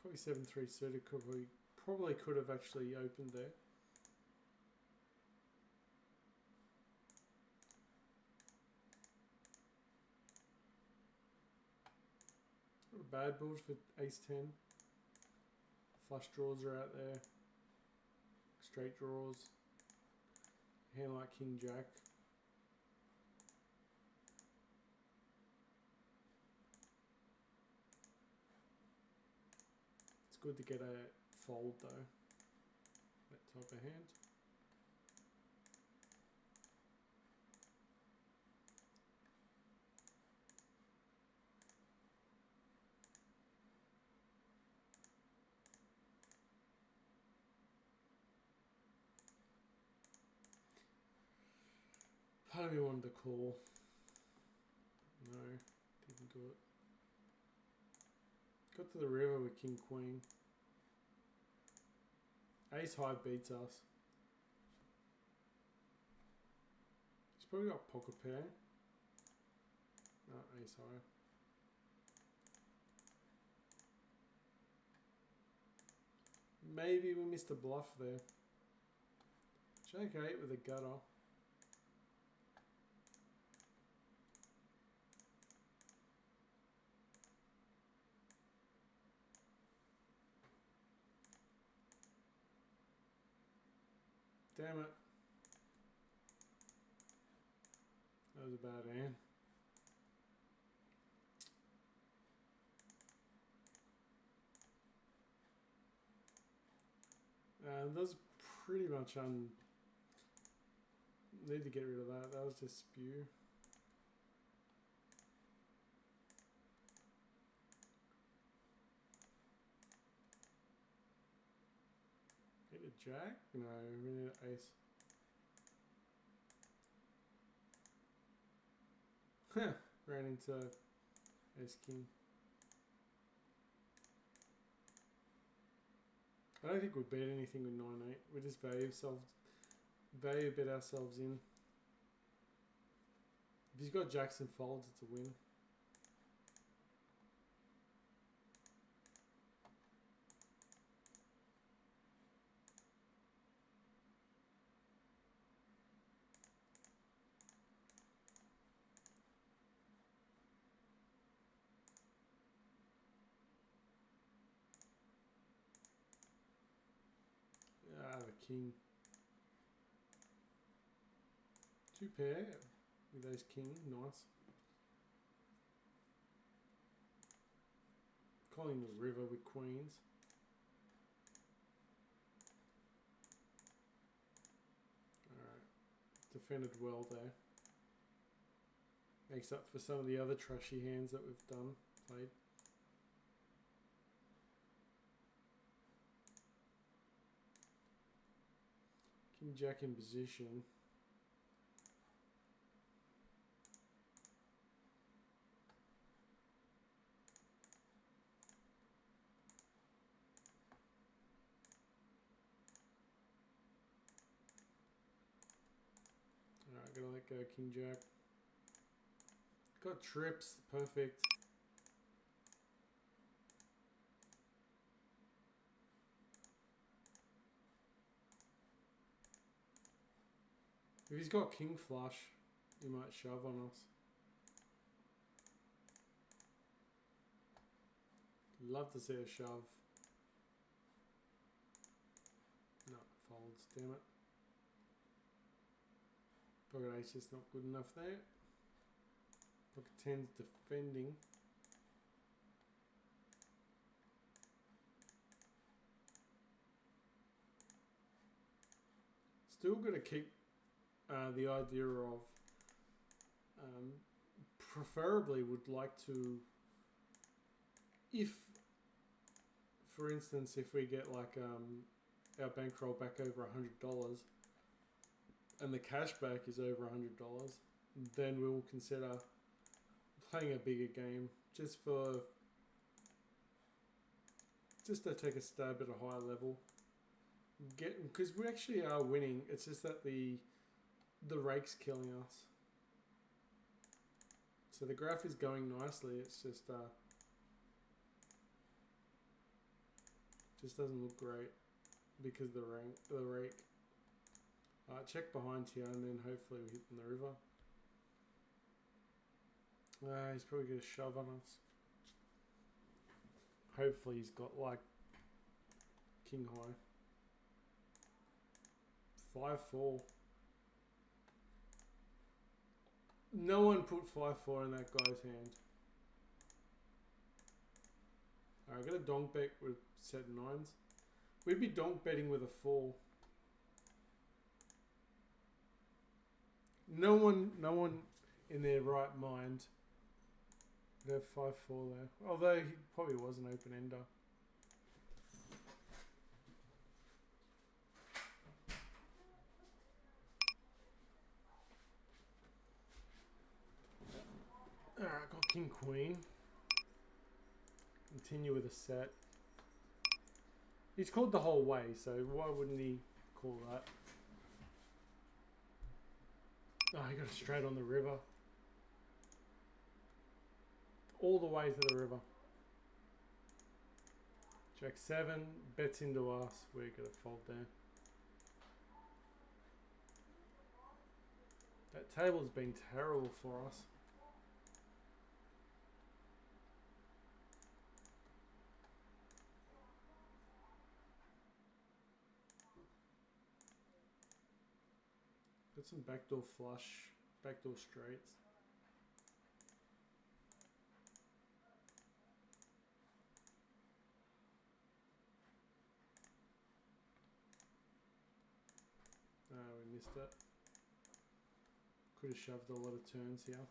Probably 7-3 suited probably could have actually opened there. Bad boards for ace 10. Flush draws are out there. Straight draws. Hand like king jack. It's good to get a fold though. That type of hand. Part of me wanted to call. No, didn't do it. Got to the river with king queen. Ace high beats us. He's probably got pocket pair. No, ace high. Maybe we missed a bluff there. Jack 8 with a gutter. Damn it. That was a bad hand. That's pretty much need to get rid of that. That was just spew. Hit a jack? No, we need an ace. Ran into ace king. I don't think we beat anything with 9-8. We just value bet ourselves in. If he's got jacks and folds, it's a win. King. 2 pair with ace king, nice. Calling the river with queens. Alright, defended well there. Makes up for some of the other trashy hands that we've played. King jack in position. Alright, gotta let go king jack. Got trips, perfect. If he's got king flush, he might shove on us. Love to see a shove. No, folds, damn it. Pocket ace just not good enough there. Pocket 10's defending. Still got to keep the idea of preferably would like to, if for instance if we get like our bankroll back over $100 and the cashback is over $100, then we will consider playing a bigger game just to take a stab at a higher level. Because we actually are winning. It's just that the rake's killing us. So the graph is going nicely. It's just doesn't look great because the rake. Check behind here and then hopefully we hit in the river. He's probably gonna shove on us. Hopefully he's got like king high. 5-4. No one put 5-4 in that guy's hand. Alright, I got a donk bet with set 9s. We'd be donk betting with a 4. No one in their right mind would have 5-4 there. Although he probably was an open ender. King Queen. Continue with a set. He's called the whole way, so why wouldn't he call that? Oh, he got it straight on the river. All the way to the river. Jack 7, bets into us. We're going to fold there. That table's been terrible for us. Got some backdoor flush, backdoor straights. We missed it. Could have shoved a lot of turns here.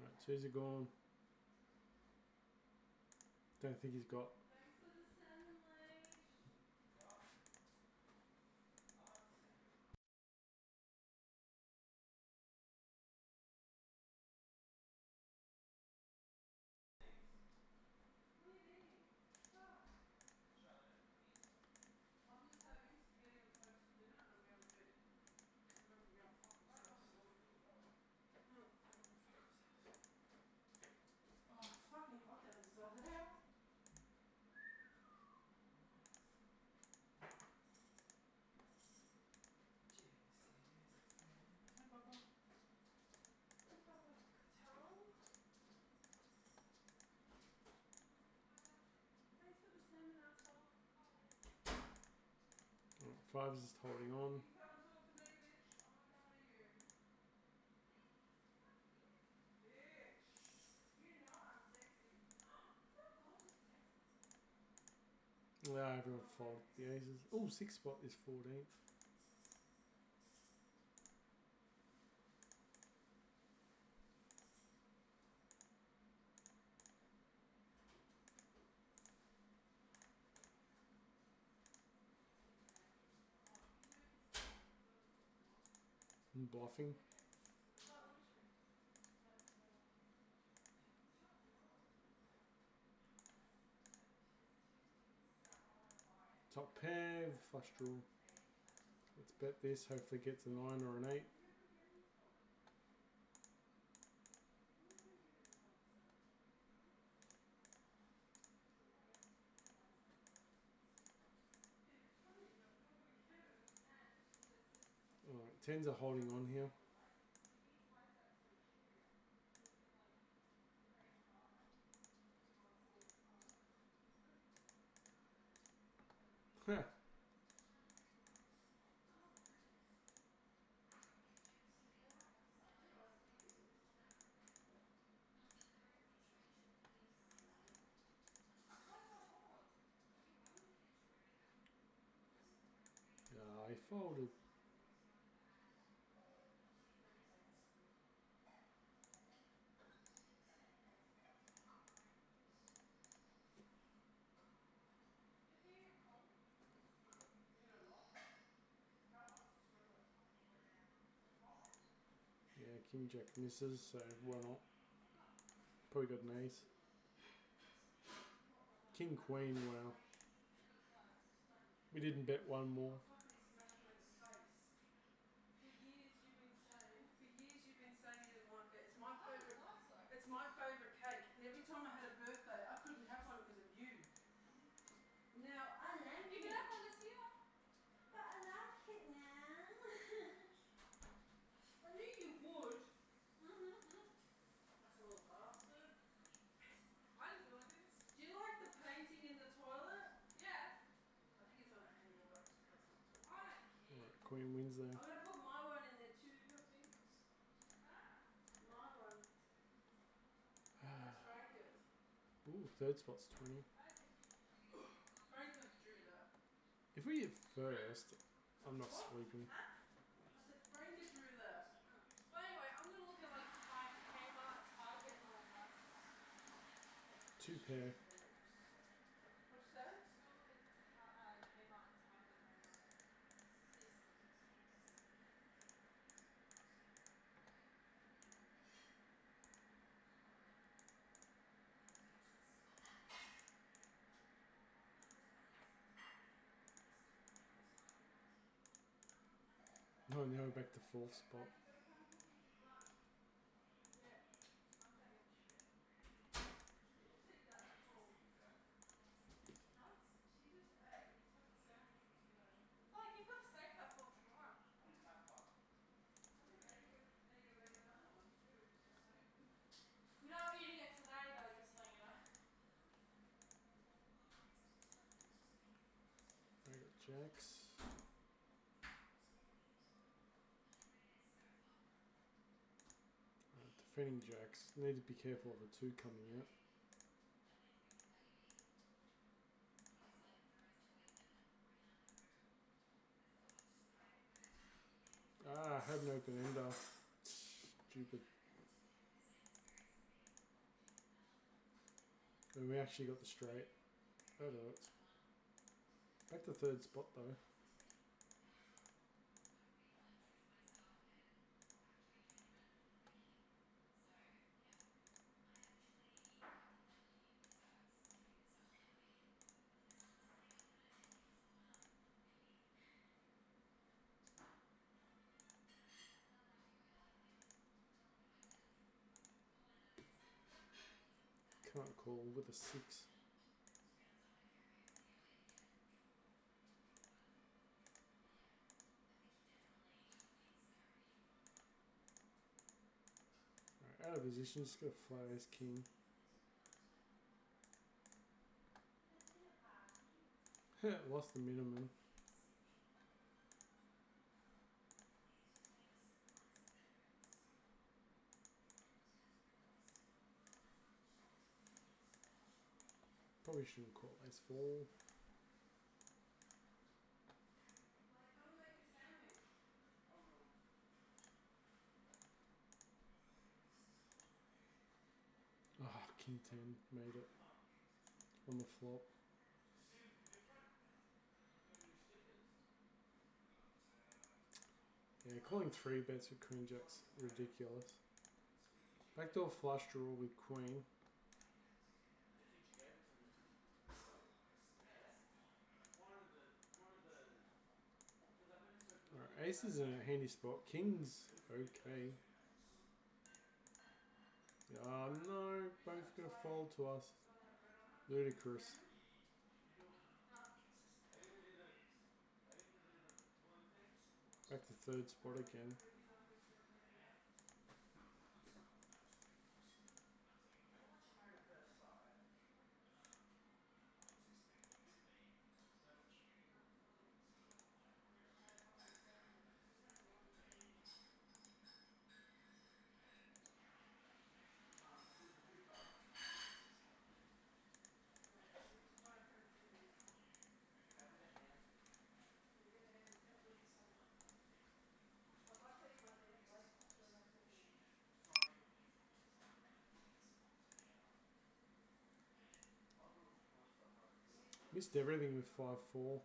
Right, twos are gone. Don't think he's got. Fives is holding on. Yeah, everyone fold the aces. Oh, sixth spot is 14th. And bluffing. Top pair, flush draw. Let's bet this, hopefully gets a 9 or an 8. Alright, 10s are holding on here. Huh. I folded. Yeah, King Jack misses, so why not? Probably got an ace. King Queen, wow. We didn't bet one more. It's my favourite cake, and every time I had a birthday, I couldn't have one because of you. Now, I like it. You can have one this year. But I like it now. I knew you would. That's a little bastard. queen wins there. I'm gonna put my one in there too, Puffy. My one. That's Frankers. Ooh, third spot's 20. Frankers drew that. If we hit first, I'm not What? sleeping. Huh? I said Franker drew that. But anyway, I'm gonna look at like Kmart, Target and all that. 2 pair. What'd you say? Kmart and Target and all that. Oh, now we're back to fourth spot. Like, you've got to save that for tomorrow. You're not eating it today, though, just so you know. I got jacks. Defending jacks. Need to be careful of the 2 coming out. Ah, I had an open ender. Stupid. And we actually got the straight. That hurts. Back to third spot though. Can't call with a 6. Alright, out of position, just got to flat ace king. Lost the minimum. Probably shouldn't call ace 4. Ah, king 10 made it on the flop. Yeah, calling 3 bets with queen jack's ridiculous. Backdoor flush draw with queen. Alright, ace is in a handy spot. King's okay. Oh no, both gonna fold to us. Ludicrous. Back to third spot again. Missed everything with 5-4.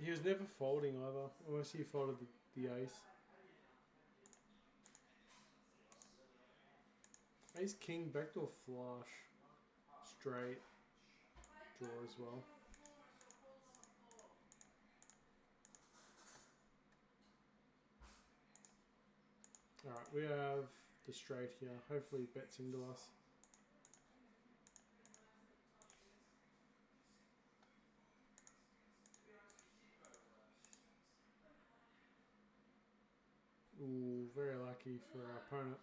He was never folding either, unless he folded the ace. Ace king, backdoor flush, straight, draw as well. Alright, we have the straight here. Hopefully it bets into us. Ooh, very lucky for our opponent.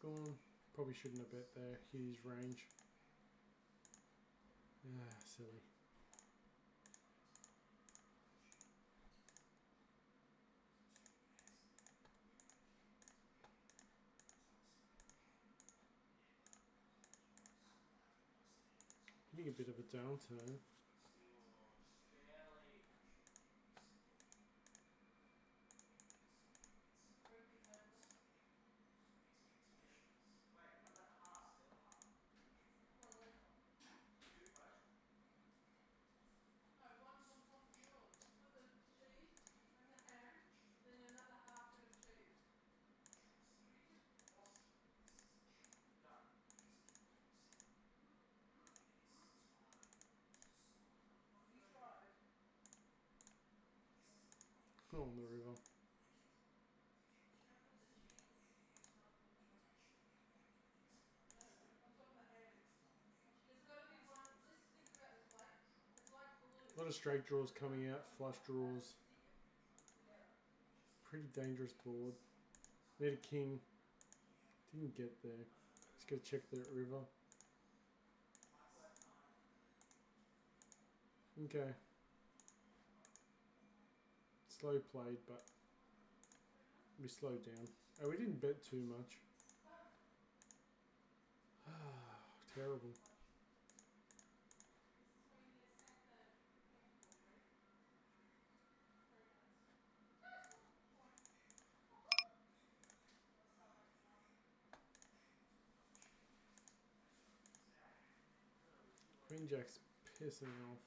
gone. Probably shouldn't have bet there. His range. Ah, silly. Getting a bit of a downturn. No, one's on top of yours. Put the cheese and the ham, then another half bit of cheese. You tried. On the river. On top of the ham. There's got to be one. Just think about it this way. It's like glue. A lot of straight draws coming out. Flush draws. Stick it together. Pretty dangerous board. Need a king. Didn't get there. Just gotta check the river. Okay. Slow played, but we slowed down. Oh, we didn't bet too much. Terrible. So you need to set the chemical, right? 3 minutes. Queen Jack's pissing off.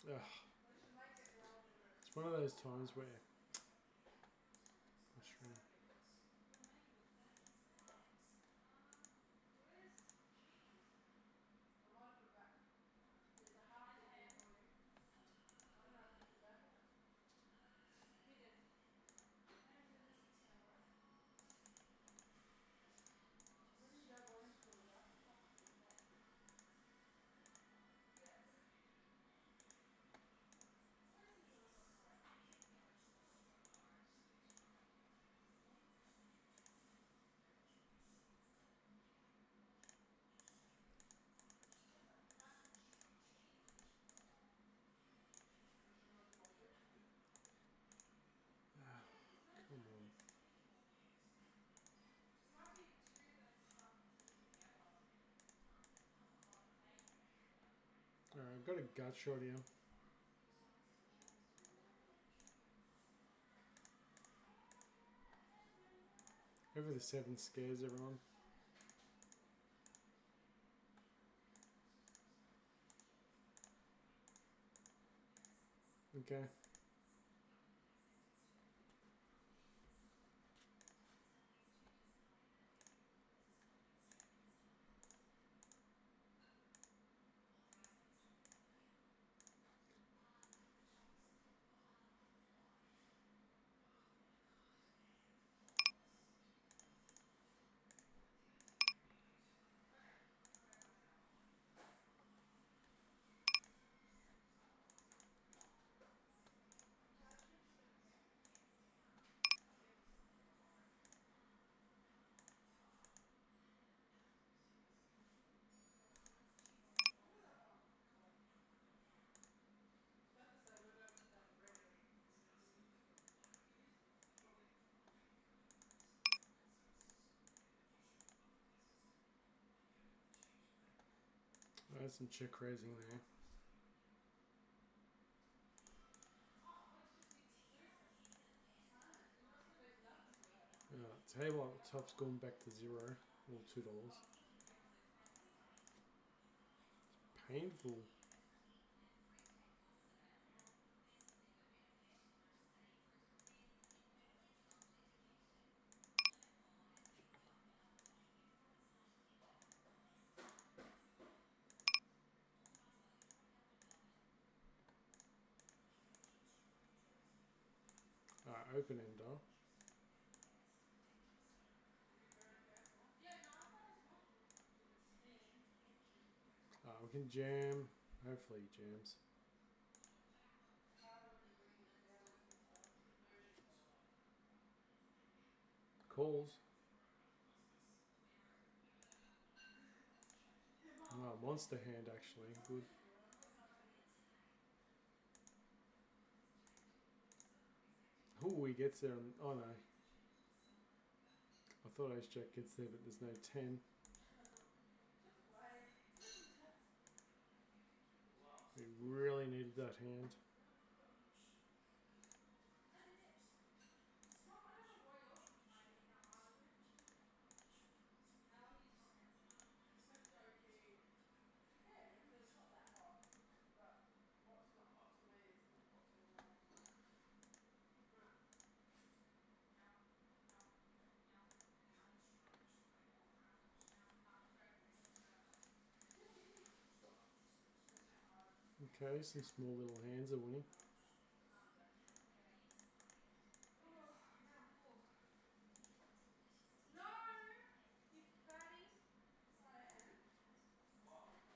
Ugh. At least you make it relevant. It's one of those times where mushroom. Where's cheese? I might put it back. There's a half bit there for you. I don't know if you put that in it. Hidden. Ham's in this somewhere. When you go orange colour, that half bit in there. Yes. Where's his little crap? Come on. Might be two that's stuck together. Alright, I've got a gut shot here. Over the 7 scares everyone. Okay. About to say, we're going to put that in red. There's some check raising there. Oh, let's just use the scissors. No, there must have been nothing to that. Table up top's gone back to 0. Or $2. Painful. Open ender. Yeah, no, I thought it was not if it's steamed. We can jam. Hopefully he jams. Harder when you bring calls. Wow, monster hand actually. Good. Oh, he gets there. Oh no. I thought Ace Jack gets there, but there's no 10. Just wait. We really needed that hand. Stop, I don't know why you're making it that hard, is it? How long are you talking? You're joking. Yeah, because it's not that hot. But what's not hot to me is not hot to anyone else. Okay, some small little hands are winning. Oh, now I'm full. No! You fatty. I am.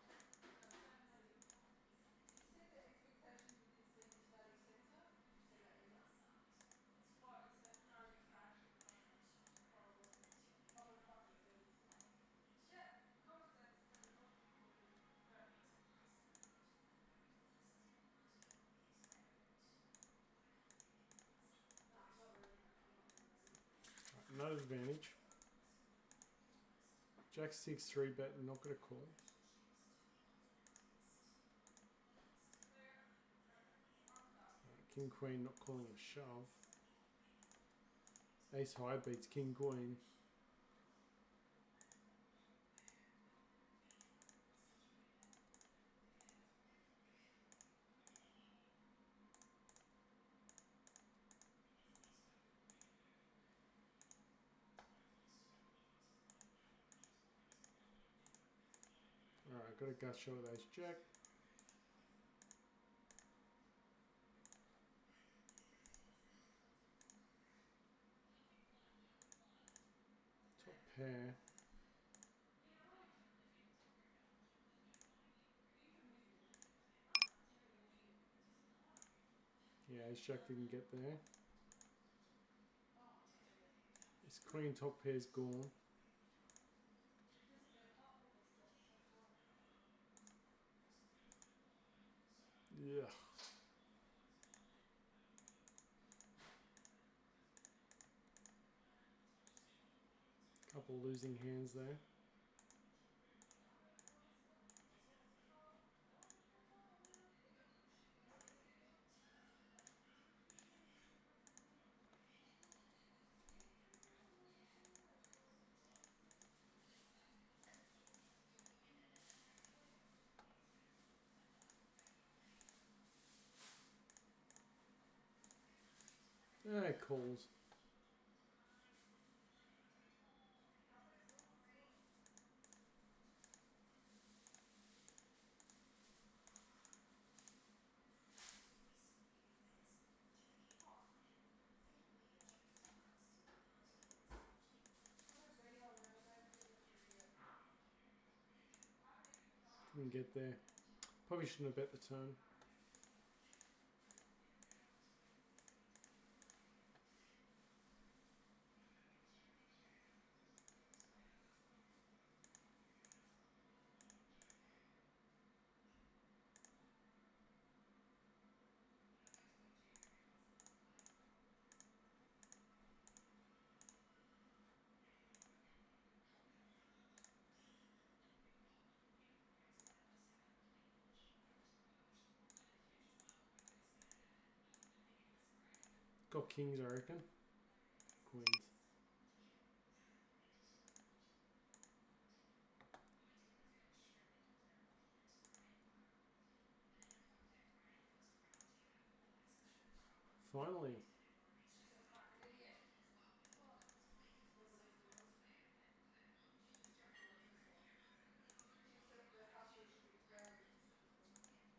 That's so funny. You said the expectations within senior study centre. Did you send that email? What, no distraction? Probably. Common fucking sense. Yeah, common sense and fucking perfect. No, not really. I'm not really ready. Right, no advantage. Jack 6 3 bet, not going to call. Clear. Okay. I'm stuck. King Queen not calling a shove. Ace High beats King Queen. Alright, got a gut shot with Ace Jack. Top pair. Yeah, Ace Jack didn't get there. Oh, yeah. His Queen top pair's gone. Just they're hot when they're set. That's why. Yeah. Couple losing hands there. Calls. I'm not ready. I'll never go through the video. Didn't get there. Probably shouldn't have bet the turn. Got kings, I reckon. Queens. Finally. She's a fucking idiot. What? One of these girls. I don't know what she said. She said the husband should be buried or something.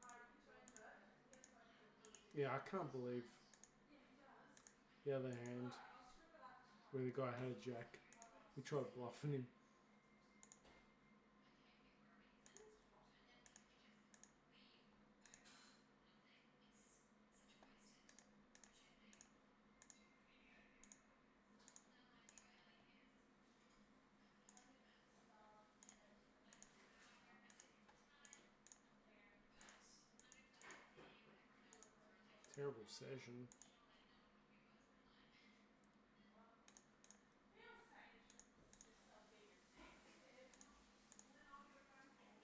Alright, you can change that. He has like the bullshit. Yeah, I can't believe Yeah, he does. the other hand Alright, I'll strip it up. where the guy had a jack. We tried bluffing him. He's fine. terrible session. He'll say just I'll get your text said, and then I'll get a phone call.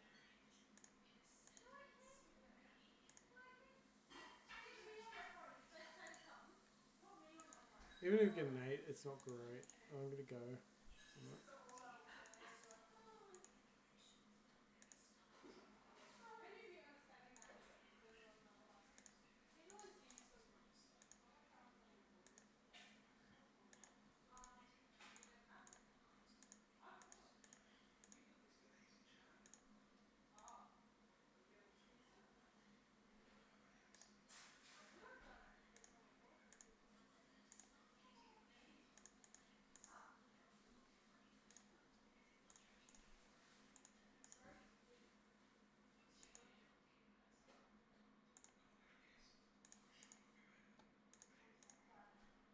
No, I can't do that. No, I can't. Stick me on your phone. If they say something, put me on your phone. Even if you get an 8, it's not great. I'm gonna go. So all I will say is, Can you be understanding now that there's another one? Can you always see some? I want to count some recordings. You don't have them. I've got them. You put this here. No. Oh. You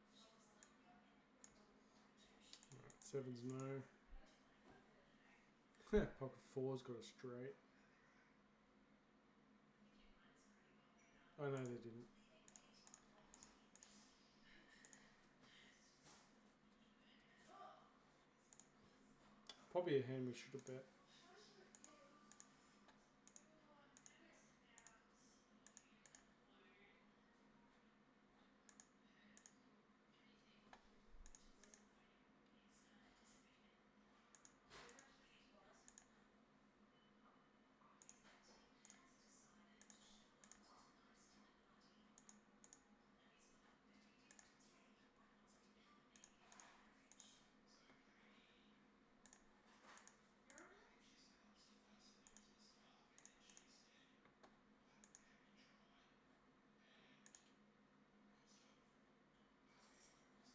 get all pissed. I could have done it if someone told me to. Sorry? Alright, 7's no. Pocket 4's got a straight. Oh no, they didn't. Probably a hand we should have bet.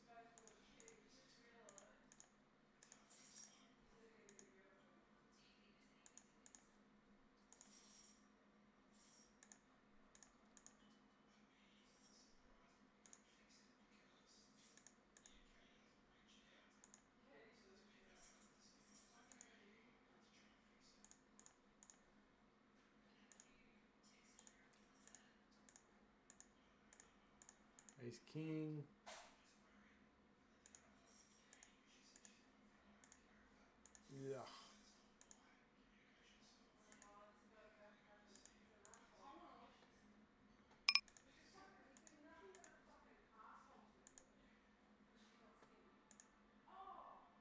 guys full of shit. You just realised you said you're gonna get a girlfriend. Katie's gonna reach out. What's he gonna do? Ace king. Yeah. Oh, this guy hasn't. He's an I asshole. want to watch this. He's fucking. He's been nothing but a fucking asshole to her because she got skinny. Oh.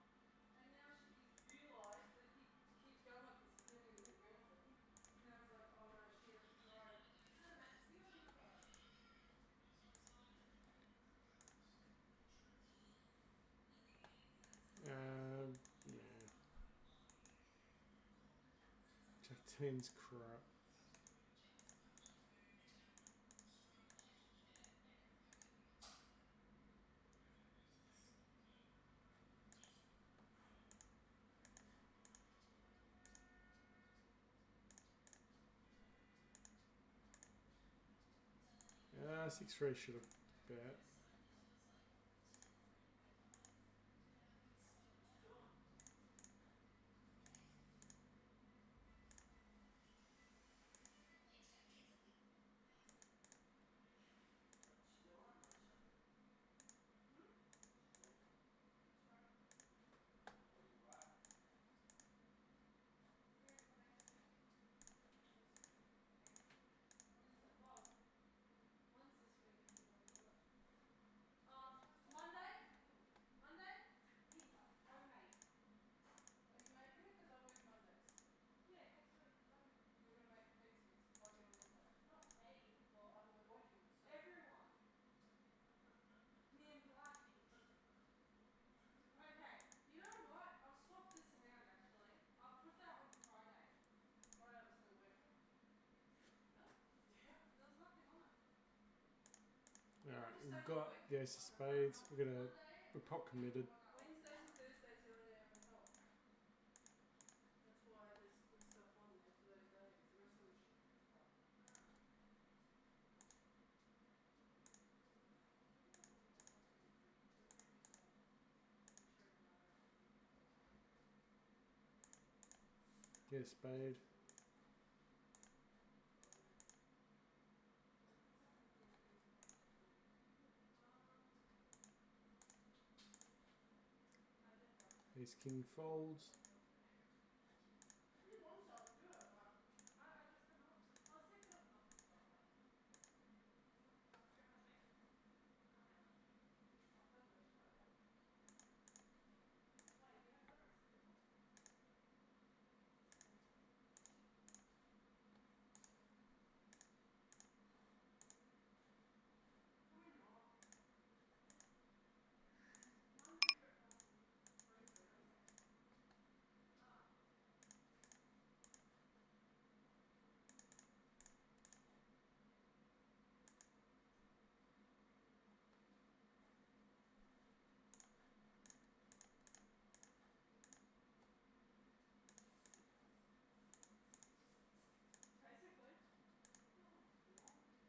And now he's realised that if he keeps going like this, he's never gonna get a girlfriend. Now he's like, oh no, shit, I should try. No, mate, see on your card. Yeah. Jack 10's crap. Yeah, 6-3 should have bet. What you doing? What you doing, Alicia? Hmm? What you doing? Sorry. Where you at? Preparing for next week. Next week. Next week. When is that? Well, when's this week? When are you doing? Monday. Monday. Pizza. Homemade. Are you making it? Because I work Mondays. Yeah, next week. Homemade. You're gonna make pizzas, like everyone say. Not me. Well, I'm not working, so. Everyone. Me and Blackie. Okay. You know what? I'll swap this around actually. I'll put that on Friday. Friday I'm still working. No, Yeah. there was nothing on it. Alright, Just say we've I'm not got working. the ace of spades. Monday. We're pot committed. 1 hour. Wednesdays and Thursdays are the only day I can help. That's why there's good stuff on there for those days. The rest of them shit. Alright. Get a spade. Ace king folds. You want to do it, but I just don't know. I was thinking of not to go, but I'm sure I might. I'll put those right up. Why, do you have better table? Why not? Mum did it briefly, I think. Oh. Basically. Oh. Yeah. Like me.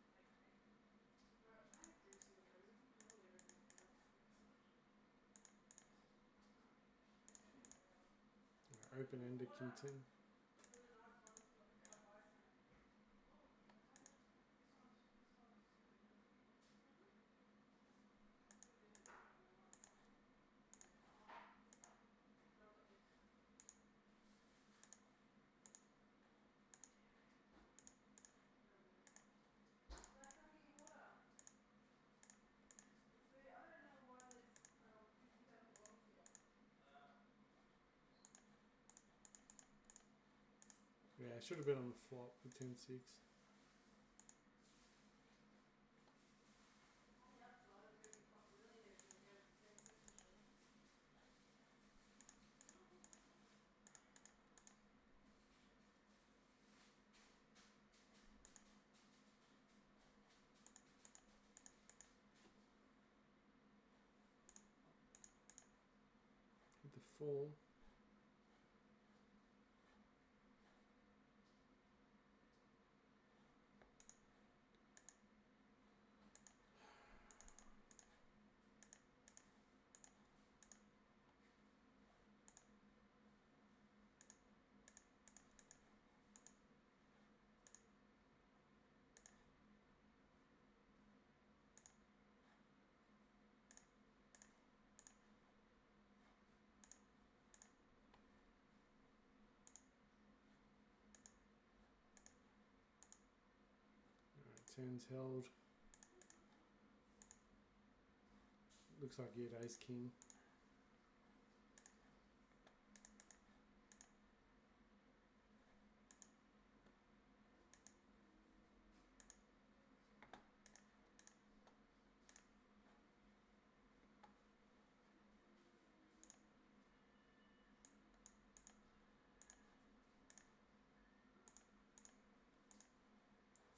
But I ain't juicing the raisin. I'll leave everything else to the side. Open-ended king 10. Really nice one. It's got the white ice in it. Oh, okay. This one's pretty good. Mhm. Put it in the drink and then one shot. Oh. Then I've got this. Zach, come get your water. It's weird. I don't know why there's 57 bottles here. Yeah, I should have been on the flop with 10-6. On the upside, I'm going to become a millionaire if we can get it to 10-6 machine. Hit the 4. Alright, 10's held. Looks like he had ace king.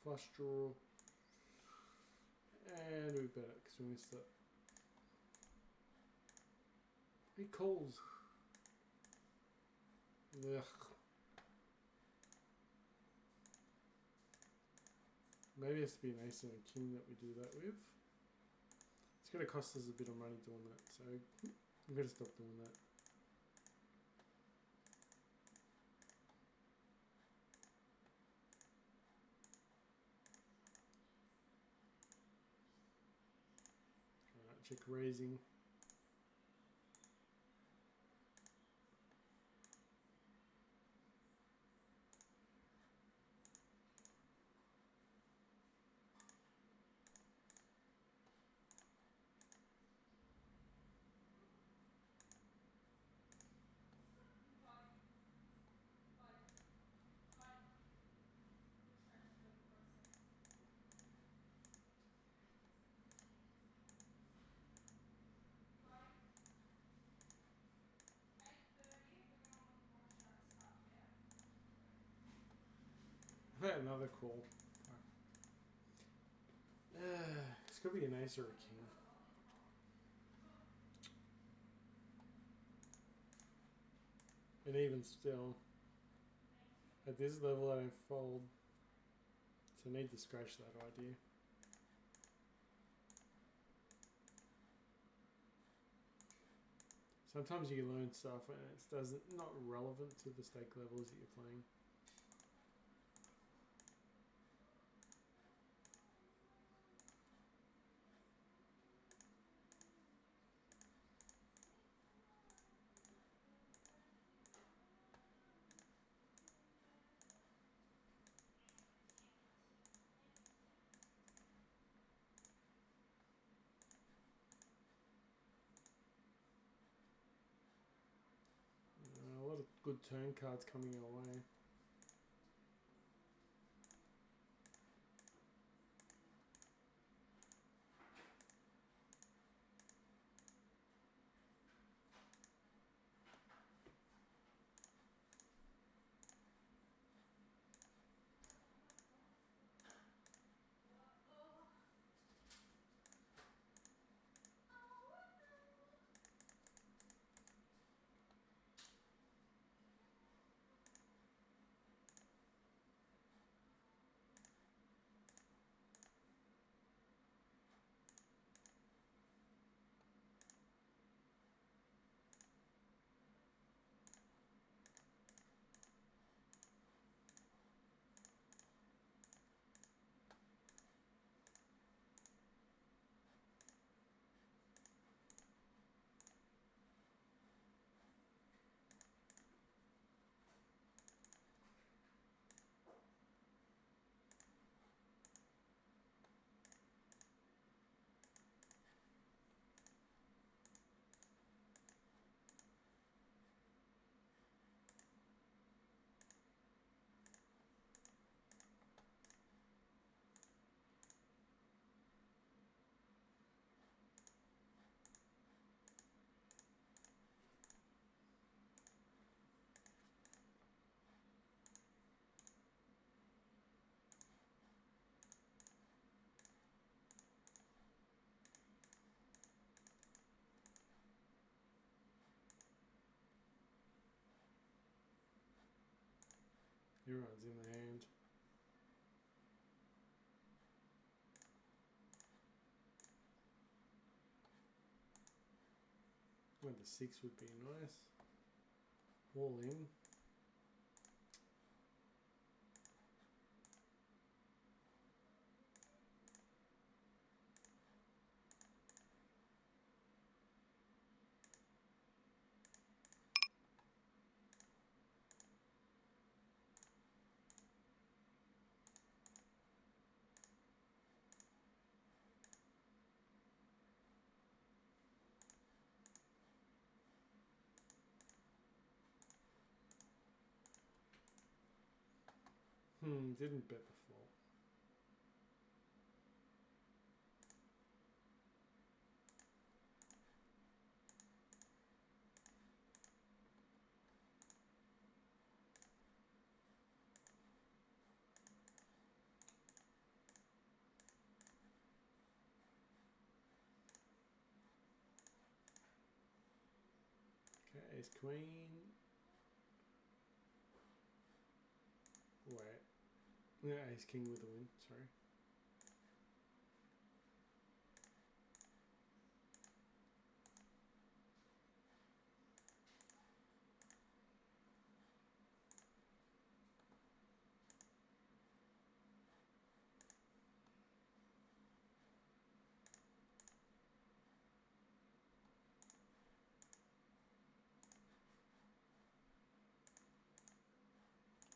Flush draw. And we bet it because we missed it. He calls. Ugh. Maybe it has to be an ace and a king that we do that with. It's going to cost us a bit of money doing that, so I'm going to stop doing that. Alright, check raising. Five. Five. Five. Which starts to 4-6. Five. 8:30. We're going with more sharp stuff, yeah? Another call. It's going to be an ace or a king. And even still, Thank you. at this level I don't fold. So I need to scratch that idea. Sometimes you learn stuff and it's not relevant to the stake levels that you're playing. good turn cards coming your way. Everyone's in the hand. Well, the 6 would be nice. All in. Didn't bet the flop. Okay, ace queen. Wait. Yeah, ace king with a win, sorry.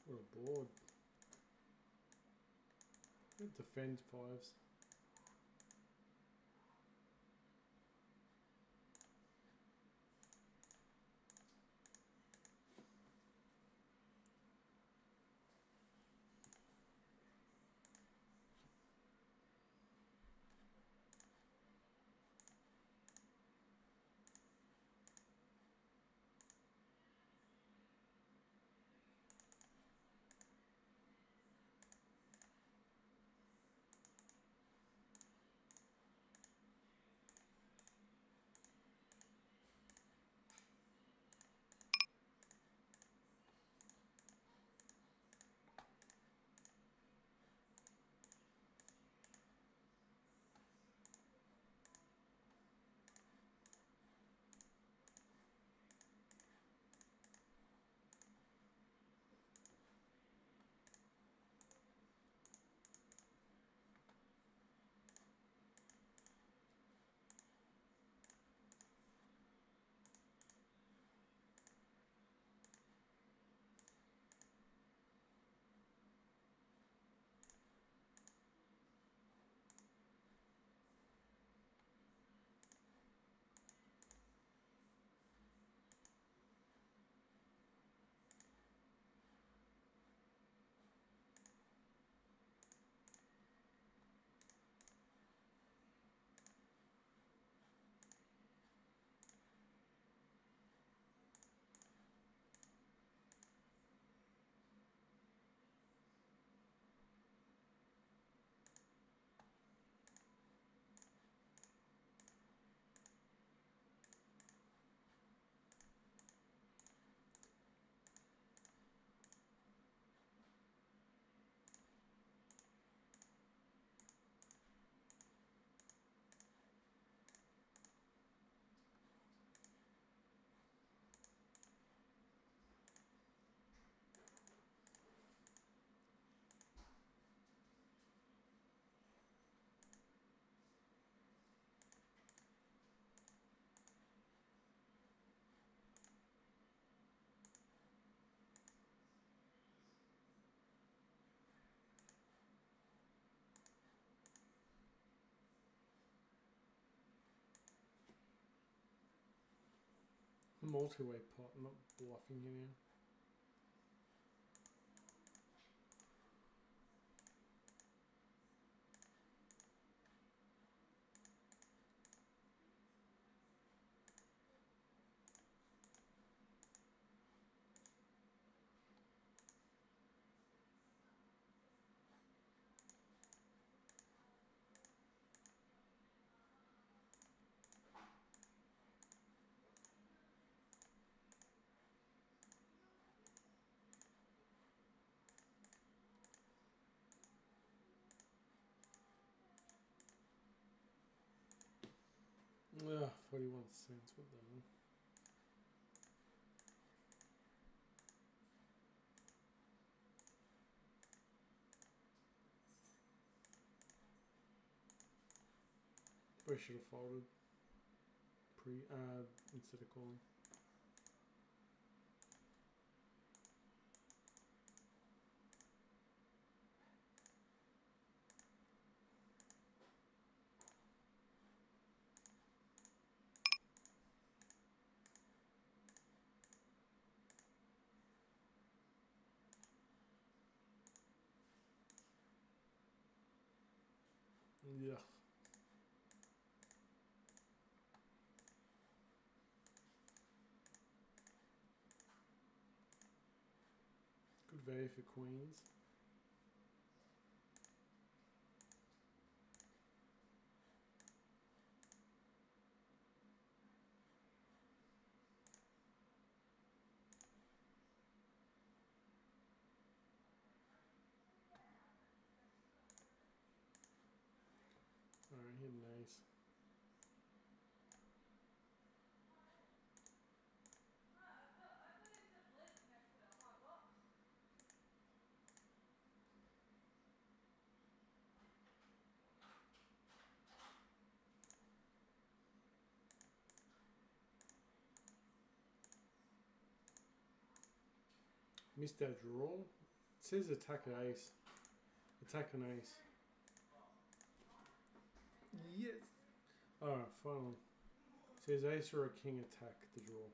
What a board. Defend 5s. multi-way pot, I'm not bluffing here now. Ugh, 41 cents, what the hell? We should have folded instead of calling. Yeah. Good value for queens. Alright, hit an ace. Missed our draw. It says attack an ace. Attack an ace. Yes. Alright, finally. It says ace or a king attack the draw.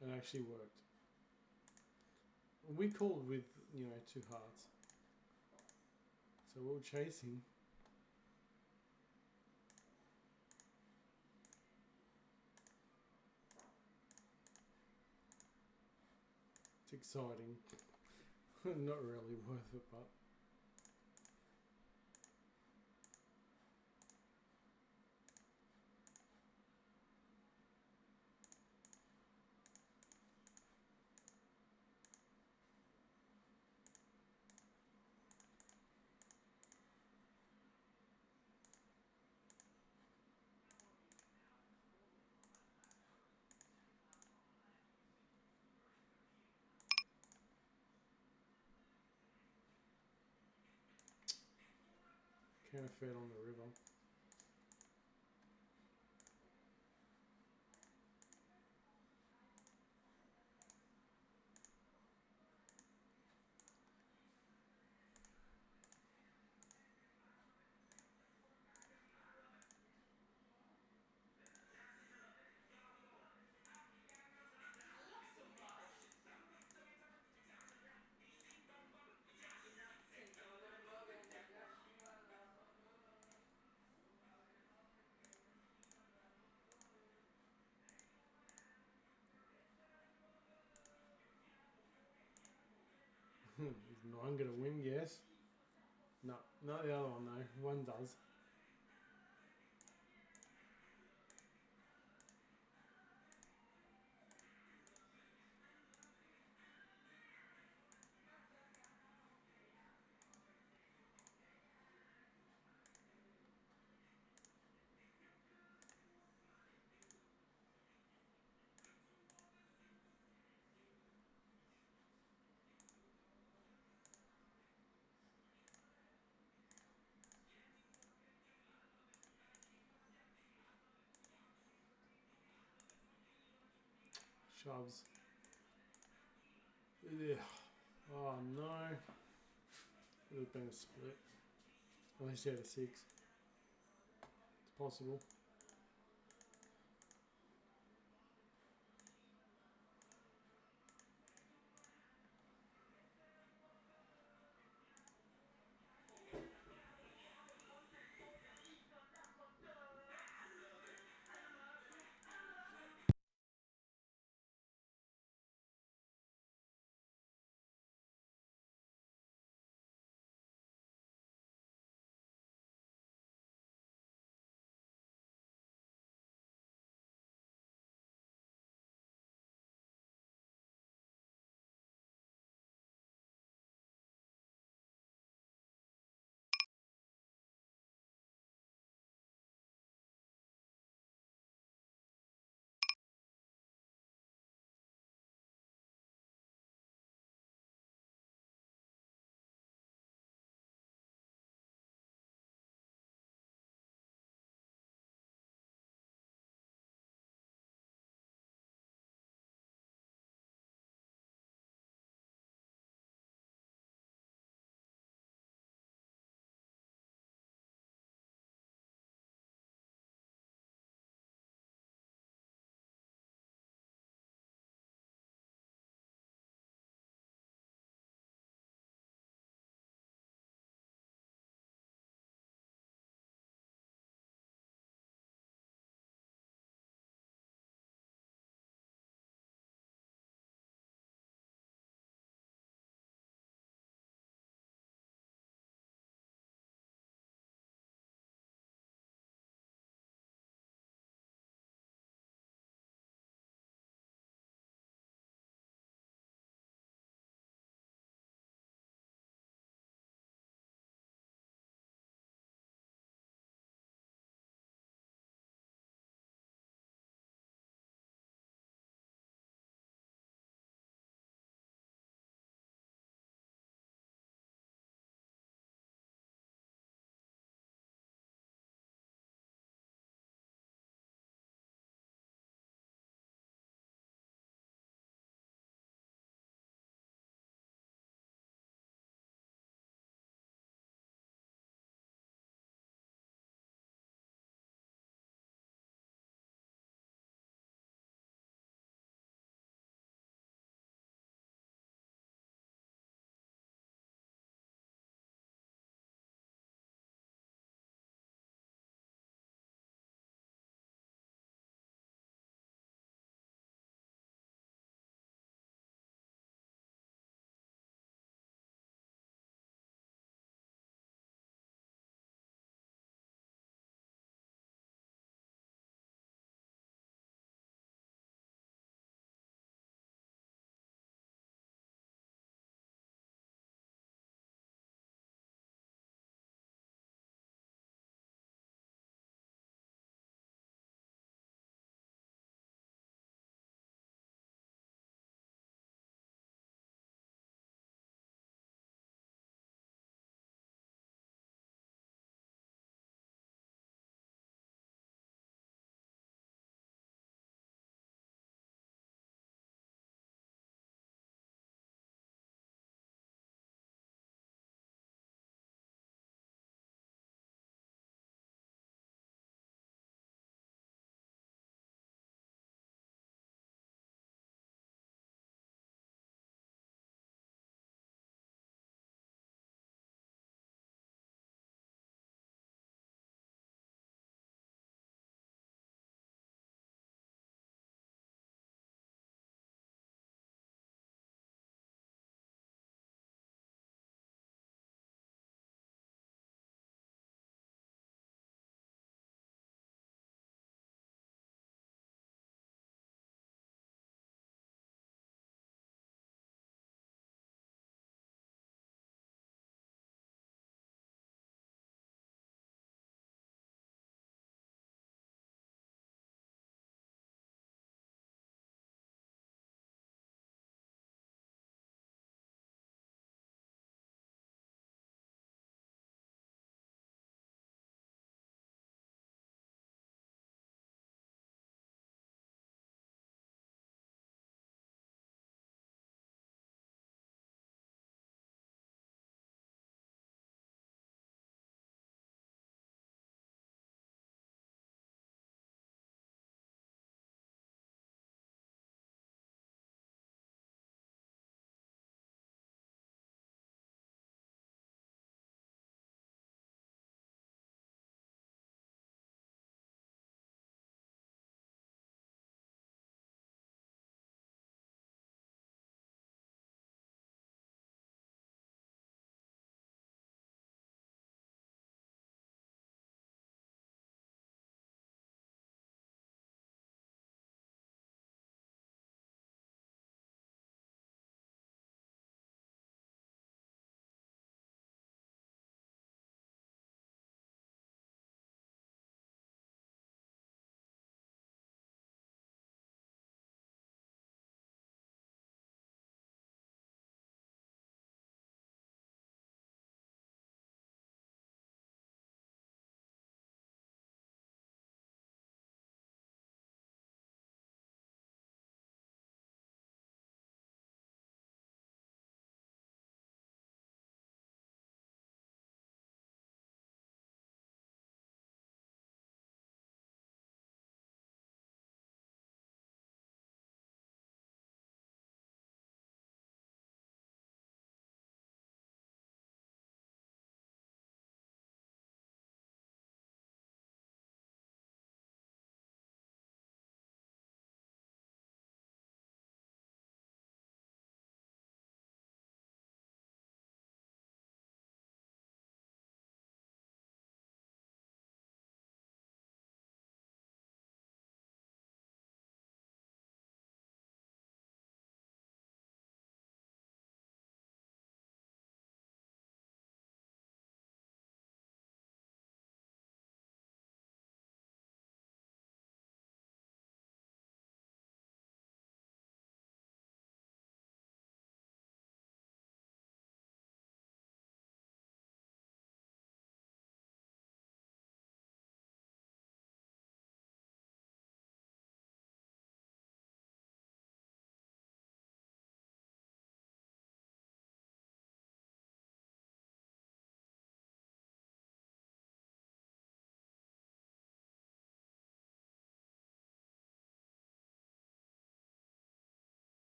It actually worked. We called with, you know, 2 hearts. So we were chasing. It's exciting. Not really worth it, but. Counterfeit on the river. Is 9 gonna win? Yes. No, not the other one though. One does. Shoves. Yeah. Oh no. It would have been a split. Unless you had a 6. It's possible.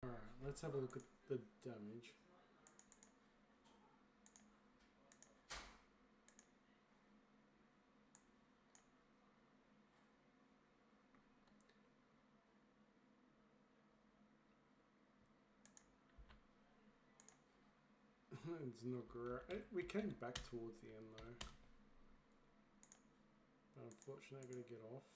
Alright, let's have a look at the damage. It's not great. We came back towards the end though. Unfortunately, I'm going to get off.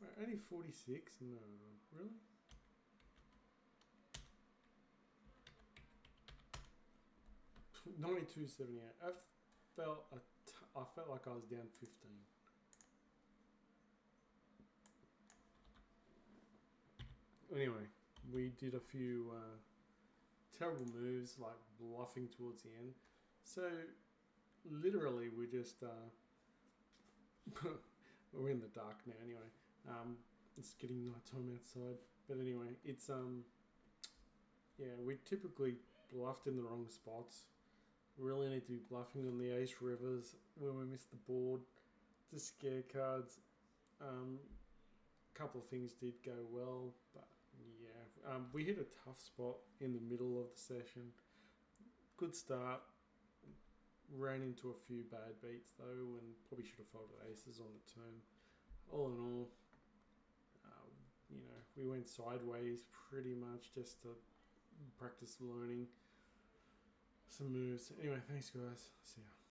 Wait, only 46? No, really? $92.78. I felt like I was down 15. Anyway, we did a few terrible moves like bluffing towards the end. So literally, we just we're in the dark now. Anyway, it's getting nighttime outside. But anyway, it's yeah, we typically bluffed in the wrong spots. Really need to be bluffing on the ace rivers when we miss the board. The scare cards. Couple of things did go well, but yeah, we hit a tough spot in the middle of the session. Good start. Ran into a few bad beats though, and probably should have folded aces on the turn. All in all, you know, we went sideways pretty much just to practice learning some moves. Anyway, thanks guys. See ya.